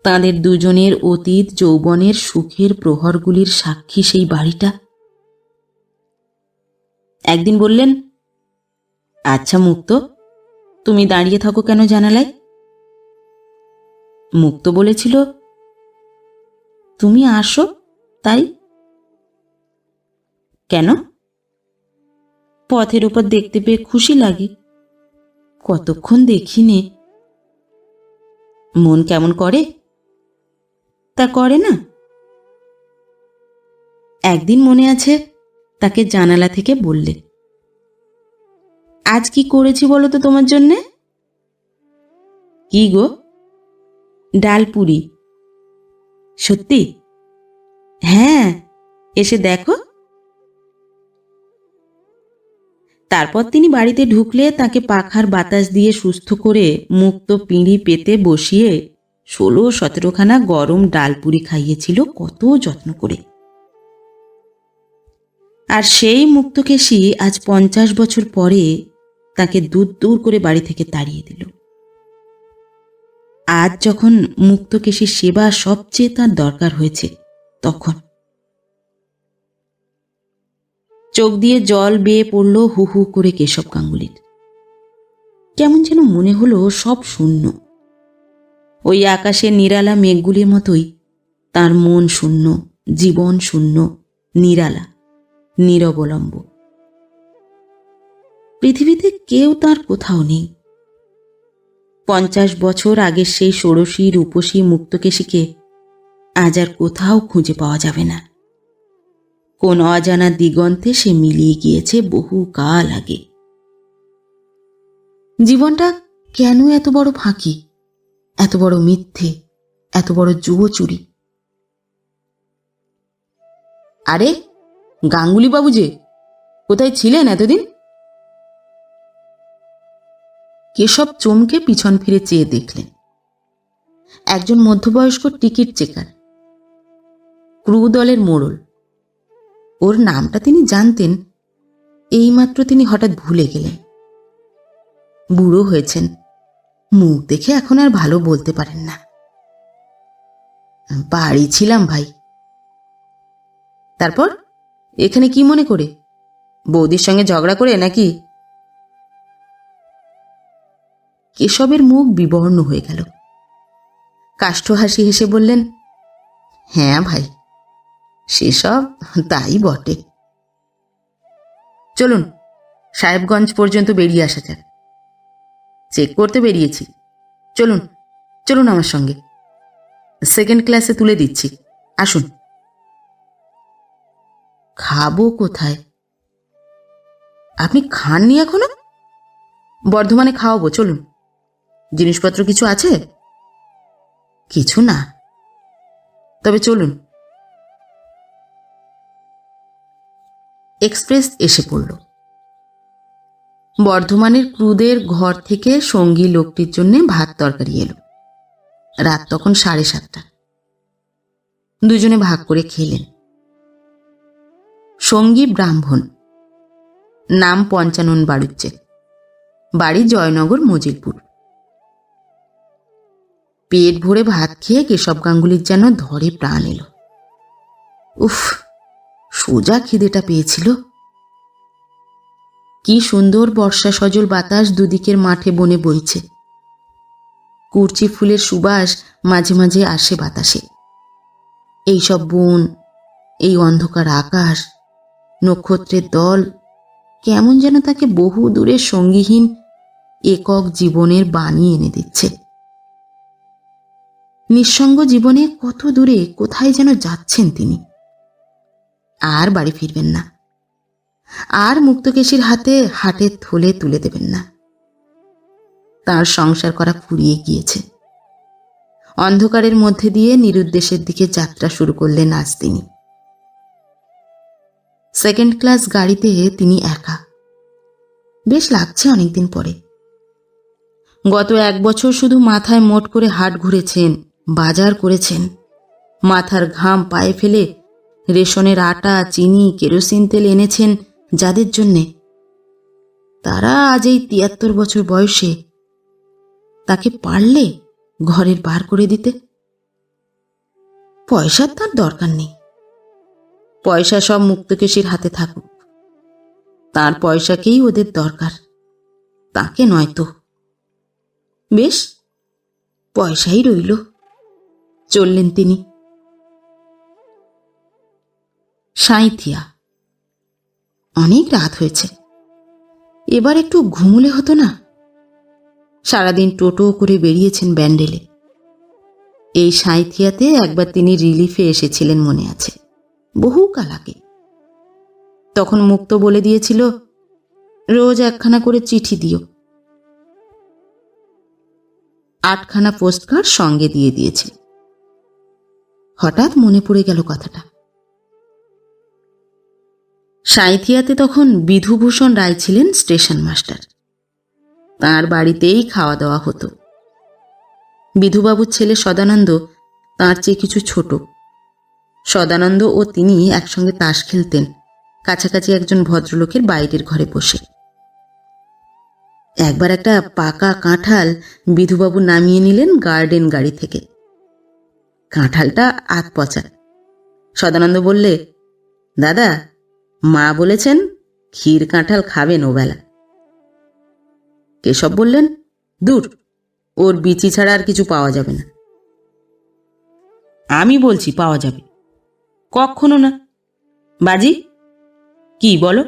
তাদের দুজনের অতীত যৌবনের সুখের প্রহরগুলির সাক্ষী সেই বাড়িটা। একদিন বললেন, আচ্ছা মুক্ত, তুমি দাঁড়িয়ে থাকো কেন জানালায়? মুক্ত বলেছিল, তুমি আসো তাই। কেন? পথের উপর দেখতে পেয়ে খুশি লাগে। কতক্ষণ দেখিনি। মন কেমন করে? তা করে না? একদিন মনে আছে তাকে জানালা থেকে বললে, আজ কি করেছি বলো তো তোমার জন্যে? কি গো? ডালপুরি। সত্যি? হ্যাঁ, এসে দেখো। তারপর তিনি বাড়িতে ঢুকলে তাকে পাখার বাতাস দিয়ে সুস্থ করে মুক্ত পিঁড়ি পেতে বসিয়ে 16-17খানা গরম ডালপুরি খাইয়েছিল কত যত্ন করে। আর সেই মুক্তকেশী আজ 50 বছর পরে তাকে দূর দূর করে বাড়ি থেকে তাড়িয়ে দিল। আজ যখন মুক্তকেশীর সেবা সবচেয়ে তার দরকার হয়েছে, তখন চোখ দিয়ে জল বেয়ে পড়ল হু হু করে কেশব গাঙ্গুলির। কেমন যেন মনে হলো সব শূন্য। ওই আকাশের নিরালা মেঘগুলির মতোই তার মন শূন্য, জীবন শূন্য, নিরালা, নিরবলম্ব। পৃথিবীতে কেউ তার কোথাও নেই। 50 বছর আগের সেই ষোড়শী রূপসী মুক্তকেশীকে আজ আর কোথাও খুঁজে পাওয়া যাবে না। কোন অজানা দিগন্তে সে মিলিয়ে গিয়েছে বহু কাল আগে। জীবনটা কেন এত বড় ফাঁকি, এত বড় মিথ্যে, এত বড় যুবচুরি? আরে গাঙ্গুলি বাবু যে, কোথায় ছিলেন এতদিন? কেশব চমকে পিছন ফিরে চেয়ে দেখলেন একজন মধ্যবয়স্ক টিকিট চেকার, ক্রু দলের মোড়ল। ওর নামটা তিনি জানতেন, এইমাত্র তিনি হঠাৎ ভুলে গেলেন। বুড়ো হয়েছেন, মুখ দেখে এখন আর ভালো বলতে পারেন না। বাড়ি ছিলাম ভাই। তারপর এখানে কি মনে করে? বৌদির সঙ্গে ঝগড়া করে নাকি? কেশবের মুখ বিবর্ণ হয়ে গেল। কাষ্ঠ হাসি হেসে বললেন, হ্যাঁ ভাই, সেসব তাই বটে। চলুন সাহেবগঞ্জ পর্যন্ত বেরিয়ে আসা যাক। চেক করতে বেরিয়েছি। চলুন চলুন আমার সঙ্গে, সেকেন্ড ক্লাসে তুলে দিচ্ছি, আসুন। খাবো কোথায়? আপনি খাননি এখনো? বর্ধমানে খাওয়াবো, চলুন। জিনিসপত্র কিছু আছে? কিছু না, তবে চলুন। এক্সপ্রেস এসে পড়ল। বর্ধমানের ক্রুদের ঘর থেকে সঙ্গী লোকটির জন্য ভাত তরকারি এলো। রাত তখন 7:30। দুজনে ভাগ করে খেলেন। সঙ্গী ব্রাহ্মণ, নাম পঞ্চানন বাড়ুজ্জে, বাড়ি জয়নগর মজিলপুর। পেট ভরে ভাত খেয়ে কেশব গাঙ্গুলির যেন ধরে প্রাণ এলো। উফ, সোজা খিদেটা পেয়েছিল। কি সুন্দর বর্ষা সজল বাতাস দুদিকের মাঠে বনে বইছে। কুরচি ফুলের সুবাস মাঝে মাঝে আসে বাতাসে। এইসব বন, এই অন্ধকার আকাশ, নক্ষত্রের দল কেমন যেন তাকে বহু দূরের সঙ্গীহীন একক জীবনের বাণী এনে দিচ্ছে। নিঃসঙ্গ জীবনে কত দূরে কোথায় যেন যাচ্ছেন তিনি। আর বাড়ি ফিরবেন না, আর মুক্তকেশীর হাতে হাটের থলে তুলে দেবেন না। তার সংসার করা ফুরিয়ে গিয়েছে। অন্ধকারের মধ্যে দিয়ে নিরুদ্দেশের দিকে যাত্রা শুরু করলেন আজ তিনি। সেকেন্ড ক্লাস গাড়িতে তিনি একা। বেশ লাগছে অনেকদিন পরে। গত 1 বছর শুধু মাথায় মোট করে হাট ঘুরেছেন, বাজার করেছেন। মাথার ঘাম পায়ে ফেলে রেশনের আটা, চিনি, কেরোসিন তেল এনেছেন যাদের জন্যে, তারা আজ এই 73 বছর বয়সে তাকে পারলে ঘরের বার করে দিতে। পয়সার তার দরকার নেই, পয়সা সব মুক্তকেশীর হাতে থাকুক, তার পয়সাকেই ওদের দরকার, তাকে নয় তো। বেশ, পয়সাই রইল। চললেন তিনি। সাঁইথিয়া। অনেক রাত হয়েছে, এবার একটু ঘুমুলে হতো না? সারাদিন টোটো করে বেরিয়েছেন ব্যান্ডেলে। এই সাঁইথিয়াতে একবার তিনি রিলিফে এসেছিলেন মনে আছে, বহুকাল আগে। তখন মুক্ত বলে দিয়েছিল, রোজ একখানা করে চিঠি দিও। 8খানা পোস্টকার্ড সঙ্গে দিয়ে দিয়েছে। হঠাৎ মনে পড়ে গেল কথাটা। সাঁইথিয়াতে তখন বিধুভূষণ রায় ছিলেন স্টেশন মাস্টার। তাঁর বাড়িতেই খাওয়া দাওয়া হতো। বিধুবাবুর ছেলে সদানন্দ তাঁর চেয়ে কিছু ছোট। সদানন্দ ও তিনি একসঙ্গে তাস খেলতেন কাছাকাছি একজন ভদ্রলোকের বাইরের ঘরে বসে। একবার একটা পাকা কাঁঠাল বিধুবাবু নামিয়ে নিলেন গার্ডেন গাড়ি থেকে। কাঁঠালটা আধ পচা। সদানন্দ বললে, দাদা, মা বলেছেন ক্ষীর কাঁঠাল খাবেন ওবেলা। কেশব বললেন, দূর, ওর বিচি ছাড়া আর কিছু পাওয়া যাবে না। আমি বলছি পাওয়া যাবে। কখনো না। বাজি, কি বলো?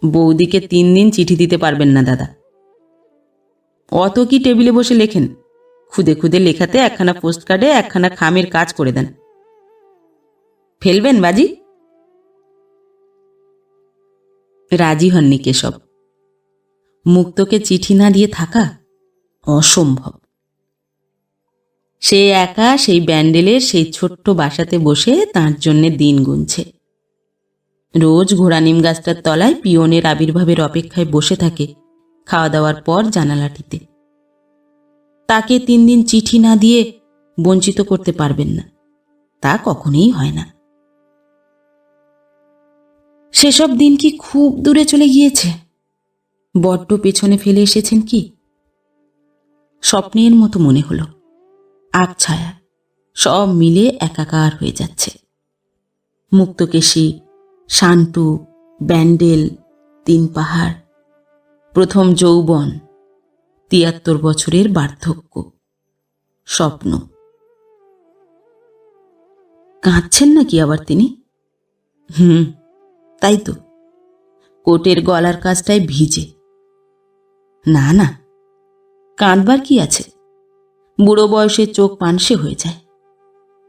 বৌদিকে 3 দিন চিঠি দিতে পারবেন না দাদা। অত কি টেবিলে বসে লেখেন? খুদে খুদে লেখাতে একখানা পোস্টকার্ডে একখানা খামের কাজ করে দেন। ফেলবেন বাজি? রাজি হননি কেশব। মুক্তকে চিঠি না দিয়ে থাকা অসম্ভব। সে একা সেই ব্যান্ডেলের সেই ছোট্ট বাসাতে বসে তাঁর জন্যে দিন গুনছে। রোজ ঘোড়া নিম গাছটার তলায় পিয়নের আবির্ভাবের অপেক্ষায় বসে থাকে খাওয়া দাওয়ার পর জানালাটিতে। তাকে 3 দিন চিঠি না দিয়ে বঞ্চিত করতে পারবেন না, তা কখনোই হয় না। সেসব দিন কি খুব দূরে চলে গিয়েছে? বড্ড পেছনে ফেলে এসেছেন কি? স্বপ্নের মতো মনে হলো। আবছায়া সব মিলে একাকার হয়ে যাচ্ছে। মুক্তকেশী, শান্টু, ব্যান্ডেল, 3 পাহাড়, প্রথম যৌবন, 73 বছরের বার্ধক্য, স্বপ্ন। কাঁদছেন নাকি আবার তিনি? তাই তো, কোটের গলার কাছটায় ভিজে। না না, কাঁদবার কি আছে? বুড়ো বয়সে চোখ পানসে হয়ে যায়,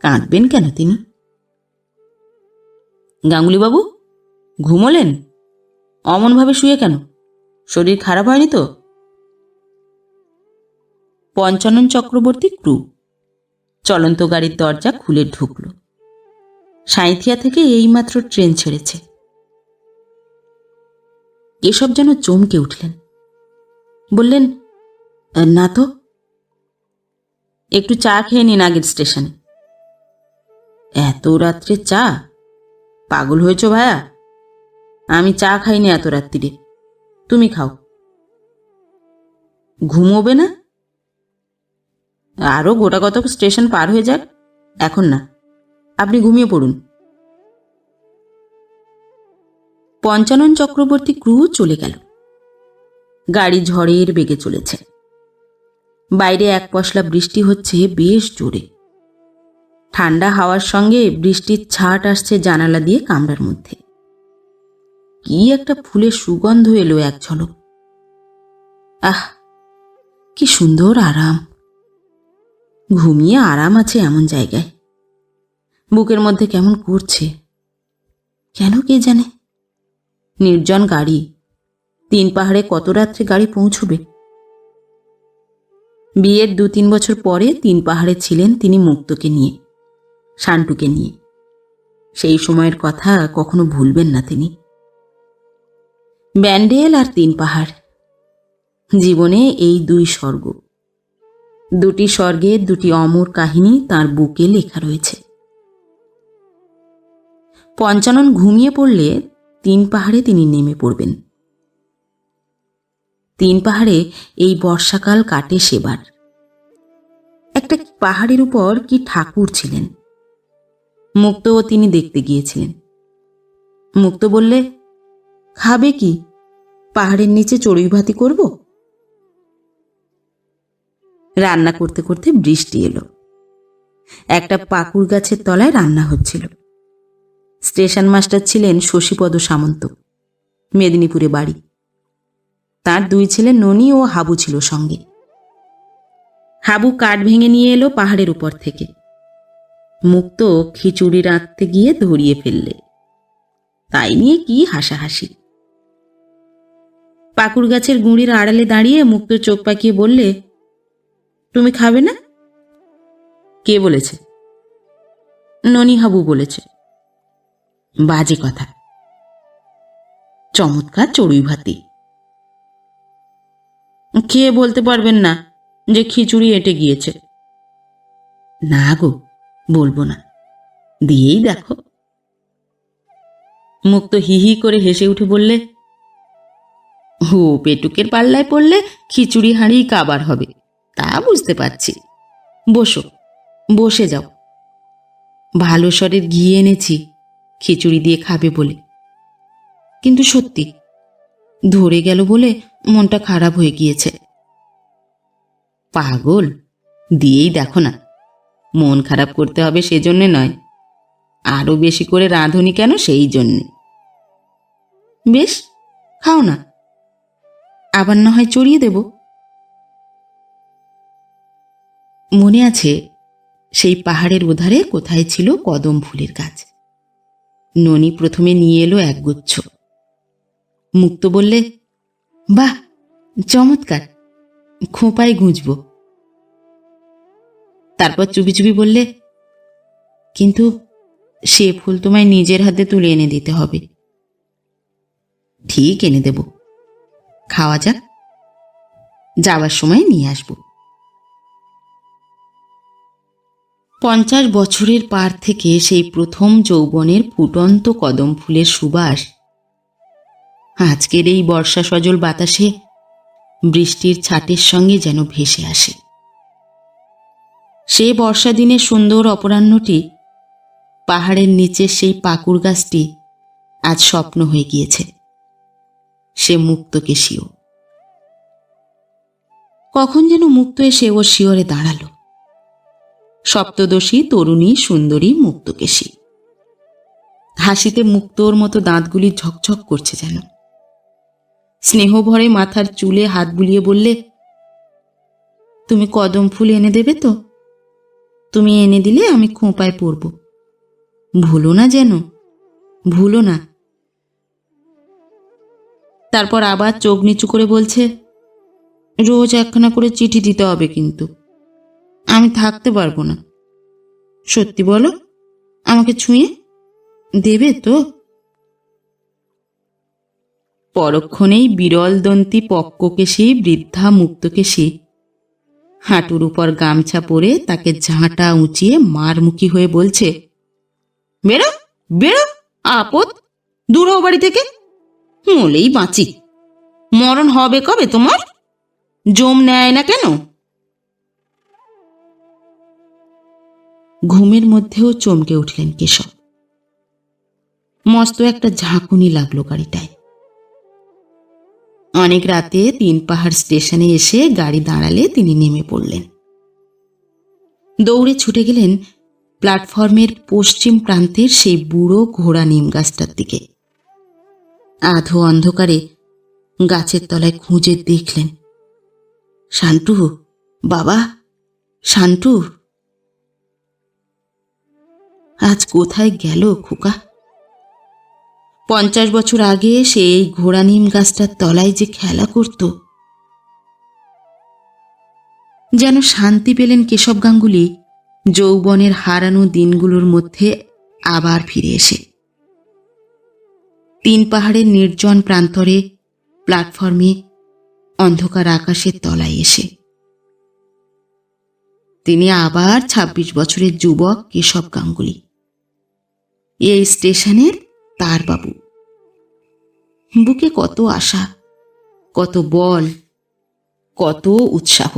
কাঁদবেন কেন তিনি? গাঙ্গুলিবাবু, ঘুমোলেন? অমনভাবে শুয়ে কেন? শরীর খারাপ হয়নি তো? পঞ্চানন চক্রবর্তী ক্রু চলন্ত গাড়ির দরজা খুলে ঢুকল। সাঁইথিয়া থেকে এইমাত্র ট্রেন ছেড়েছে। এসব যেন চমকে উঠলেন। বললেন, না তো। একটু চা খেয়ে নিন আগের স্টেশনে। এত রাত্রে চা? পাগল হয়েছ ভায়া? আমি চা খাইনি এত রাত্রিরে, তুমি খাও। ঘুমোবে না? আরো গোটা কতক স্টেশন পার হয়ে যাক, এখন না, আপনি ঘুমিয়ে পড়ুন। পঞ্চানন চক্রবর্তী ক্রু চলে গেল। গাড়ি ঝড়ের বেগে চলেছে। বাইরে এক পশলা বৃষ্টি হচ্ছে বেশ জোরে। ঠান্ডা হাওয়ার সঙ্গে বৃষ্টির ছাট আসছে জানালা দিয়ে কামরার মধ্যে। কি একটা ফুলের সুগন্ধ এলো এক ঝলক। আহ, কি সুন্দর আরাম! ঘুমিয়ে আরাম আছে এমন জায়গায়। বুকের মধ্যে কেমন করছে, কেন কে জানে। নির্জন গাড়ি, 3 পাহাড়ে কত রাত্রে গাড়ি পৌঁছবে? বিয়ের 2-3 বছর পরে 3 পাহাড়ে ছিলেন তিনি মুক্তকে নিয়ে, শান্টুকে নিয়ে। সেই সময়ের কথা কখনো ভুলবেন না তিনি। ব্যান্ডেল আর 3 পাহাড়, জীবনে এই 2 স্বর্গ। 2টি স্বর্গের 2টি অমর কাহিনী তার বুকে লেখা রয়েছে। পঞ্চানন ঘুমিয়ে পড়লে 3 পাহাড়ে তিনি নেমে পড়বেন। তিন পাহাড়ে এই বর্ষাকাল কাটে সেবার। একটা পাহাড়ের উপর কি ঠাকুর ছিলেন। মুক্তও তিনি দেখতে গিয়েছিলেন। মুক্ত বললে, খাবে কি? পাহাড়ের নিচে চড়ুই ভাতি করব। রান্না করতে করতে বৃষ্টি এলো। একটা পাকুর গাছের তলায় রান্না হচ্ছিল। স্টেশন মাস্টার ছিলেন শশীপদ সামন্ত, মেদিনীপুরে বাড়ি। তার দুই ছেলে ননি ও হাবু ছিল সঙ্গে। হাবু কাঠ ভেঙে নিয়ে এলো পাহাড়ের উপর থেকে। মুক্ত খিচুড়ি রাঁধতে গিয়ে ধরিয়ে ফেললে। তাই নিয়ে কি হাসাহাসি। পাকুর গাছের গুঁড়ির আড়ালে দাঁড়িয়ে মুক্ত চোখ পাকিয়ে বললে, তুমি খাবে না? কে বলেছে? ননি হাবু বলেছে। বাজে কথা। চমৎকার চড়ুই ভাতি। খেয়ে বলতে পারবেন না যে খিচুড়ি এঁটে গিয়েছে? না গো, বলবো না, দিয়েই দেখো। মুক্ত হিহি করে হেসে উঠে বললে, ও পেটুকের পাল্লায় পড়লে খিচুড়ি হাঁড়ি কাবার হবে, তা বুঝতে পারছি। বসো, বসে যাও। ভালো স্বরের ঘি এনেছি খিচুড়ি দিয়ে খাবে বলে। কিন্তু সত্যি ধরে গেল বলে মনটা খারাপ হয়ে গিয়েছে। পাগল, দিয়েই দেখো না। মন খারাপ করতে হবে সেজন্যে নয়, আরো বেশি করে রাঁধুনি কেন সেই জন্যে। বেশ, খাও না, আবার না হয় চড়িয়ে দেব। মনে আছে সেই পাহাড়ের ওধারে কোথায় ছিল কদম ফুলের গাছ। ননি প্রথমে নিয়ে এলো একগুচ্ছ। মুক্ত বললে, বাহ, চমৎকার, খোঁপায় গুঁজব। তারপর চুপি চুপি বললে, কিন্তু সে ফুল তোমায় নিজের হাতে তুলে এনে দিতে হবে। ঠিক এনে দেব, খাওয়া যাক, যাবার সময় নিয়ে আসব। 50 বছরের পার থেকে সেই প্রথম যৌবনের ফুটন্ত কদম ফুলের সুবাস আজকের এই বর্ষা সজল বাতাসে বৃষ্টির ছাটের সঙ্গে যেন ভেসে আসে। সে বর্ষা দিনের সুন্দর অপরাহ্নটি, পাহাড়ের নিচে সেই পাকুর গাছটি আজ স্বপ্ন হয়ে গিয়েছে। সে মুক্তকেশীও। কখন যেন মুক্ত এসে ওর শিয়রে দাঁড়ালো। সপ্তদশী তরুণী সুন্দরী মুক্তকেশী। হাসিতে মুক্তোর মতো দাঁতগুলি ঝকঝক করছে যেন। স্নেহ ভরে মাথার চুলে হাত বুলিয়ে বললে, তুমি কদম ফুল এনে দেবে তো? তুমি এনে দিলে আমি খোঁপায় পরব। ভুলো না যেন, ভুলো না। তারপর আবার চোখ নিচু করে বলছে, রোজ একখানা করে চিঠি দিতে হবে, কিন্তু আমি থাকতে পারবো না। সত্যি বলো, আমাকে ছুঁয়ে দেবে তো? পরক্ষণেই বিরল দন্তি পক্ককেশী বৃদ্ধা মুক্তকেশী হাঁটুর উপর গামছা পরে তাকে ঝাঁটা উঁচিয়ে মারমুখী হয়ে বলছে, বেরো, বেরো, আপদ, দূর হও বাড়ি থেকে। মলেই বাঁচি, মরণ হবে কবে তোমার? জম নেয় না কেন? ঘুমের মধ্যেও চমকে উঠলেন কেশব। মস্ত একটা ঝাঁকুনি লাগলো গাড়িটায়। অনেক রাতে তিন পাহাড় স্টেশনে এসে গাড়ি দাঁড়ালে তিনি নেমে পড়লেন। দৌড়ে ছুটে গেলেন প্ল্যাটফর্মের পশ্চিম প্রান্তের সেই বুড়ো ঘোড়া নিম গাছটার দিকে। আধো অন্ধকারে গাছের তলায় খুঁজে দেখলেন, শান্টু, বাবা, শান্টু। আজ কোথায় গেল খোকা? 50 বছর আগে সে এই ঘোড়া নিম গাছটার তলায় যে খেলা করত। যেন শান্তি পেলেন কেশব গাঙ্গুলি যৌবনের হারানো দিনগুলোর মধ্যে আবার ফিরে এসে। তিন পাহাড়ের নির্জন প্রান্তরে, প্ল্যাটফর্মে, অন্ধকার আকাশের তলায় এসে তিনি আবার 26 বছরের যুবক কেশব গাঙ্গুলি, এই স্টেশনের তার বাবু। বুকে কত আশা, কত বল, কত উৎসাহ,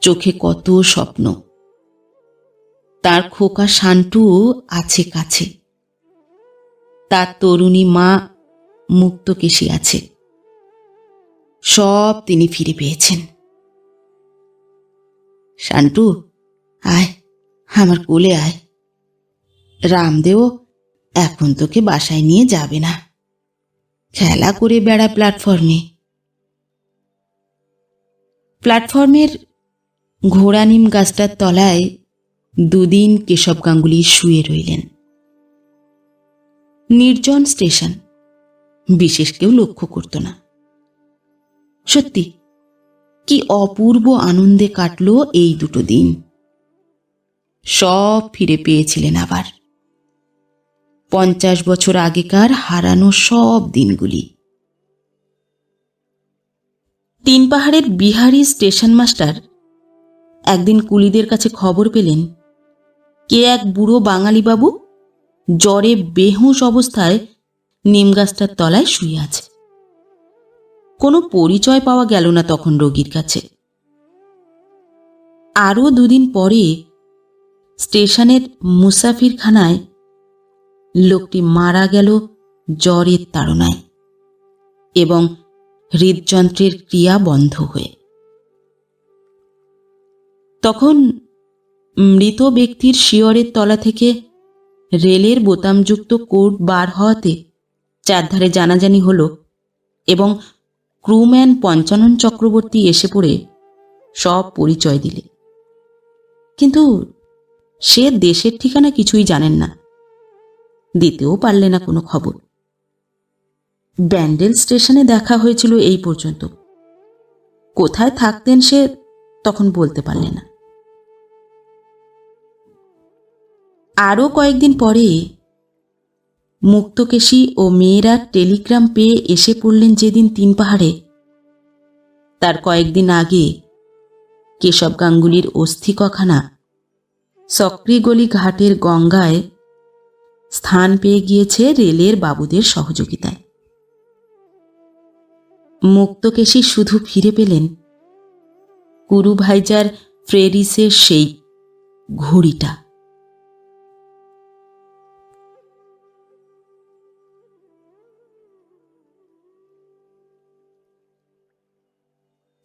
চোখে কত স্বপ্ন। তার খোকা শান্টু আছে কাছে, তার তরুণী মা মুক্তকেশী আছে। সব তিনি ফিরে পেয়েছেন। শান্টু, আয়, আমার কোলে আয়। রামদেও এখন তোকে বাসায় নিয়ে যাবে না, খেলা করে বেড়া প্ল্যাটফর্মে। প্ল্যাটফর্মের ঘোড়া নিম গাছটার তলায় দুদিন কেশব গাঙ্গুলি শুয়ে রইলেন। নির্জন স্টেশন, বিশেষ কেউ লক্ষ্য করত না। সত্যি কি অপূর্ব আনন্দে কাটল এই দুটো দিন। সব ফিরে পেয়েছিলেন আবার, 50 বছর আগেকার হারানো সব দিনগুলি। তিন পাহাড়ের বিহারি স্টেশন মাস্টার একদিন কুলিদের কাছে খবর পেলেন কে এক বুড়ো বাঙালি বাবু জ্বরে বেহুঁশ অবস্থায় নিমগাছটার তলায় শুয়ে আছে। কোনো পরিচয় পাওয়া গেল না তখন রোগীর কাছে। আরও দুদিন পরে স্টেশনের মুসাফিরখানায় লোকটি মারা গেল জ্বরের তাড়নায় এবং হৃদযন্ত্রের ক্রিয়া বন্ধ হয়ে। তখন মৃত ব্যক্তির শিয়রের তলা থেকে রেলের বোতামযুক্ত কোড বার হওয়াতে চারধারে জানাজানি হল এবং ক্রুম্যান পঞ্চানন চক্রবর্তী এসে পড়ে সব পরিচয় দিলে। কিন্তু সে দেশের ঠিকানা কিছুই জানেন না, দিতেও পারলে না কোনো খবর। ব্যান্ডেল স্টেশনে দেখা হয়েছিল এই পর্যন্ত, কোথায় থাকতেন সে তখন বলতে পারলে না। আরও কয়েকদিন পরে মুক্তকেশী ও মেয়েরা টেলিগ্রাম পেয়ে এসে পড়লেন যেদিন তিন পাহাড়ে, তার কয়েকদিন আগে কেশব গাঙ্গুলির অস্থি কখানা সকরিগলি ঘাটের গঙ্গায় স্থান পেয়ে গিয়েছে রেলের বাবুদের সহযোগিতায়। মুক্তকেশী শুধু ফিরে পেলেন কুরু ভাইজার ফ্রেরিসের সেই ঘড়িটা।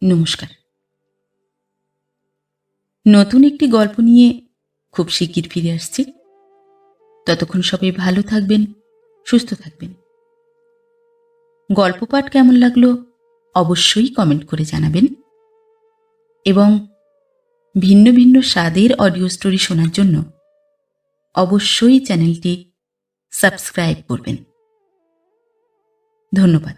নমস্কার। নতুন একটি গল্প নিয়ে খুব শিগগির ফিরে আসছি। ততক্ষণ সবাই ভালো থাকবেন, সুস্থ থাকবেন। গল্প পাঠ কেমন লাগলো অবশ্যই কমেন্ট করে জানাবেন এবং ভিন্ন ভিন্ন স্বাদের অডিও স্টোরি শোনার জন্য অবশ্যই চ্যানেলটি সাবস্ক্রাইব করবেন। ধন্যবাদ।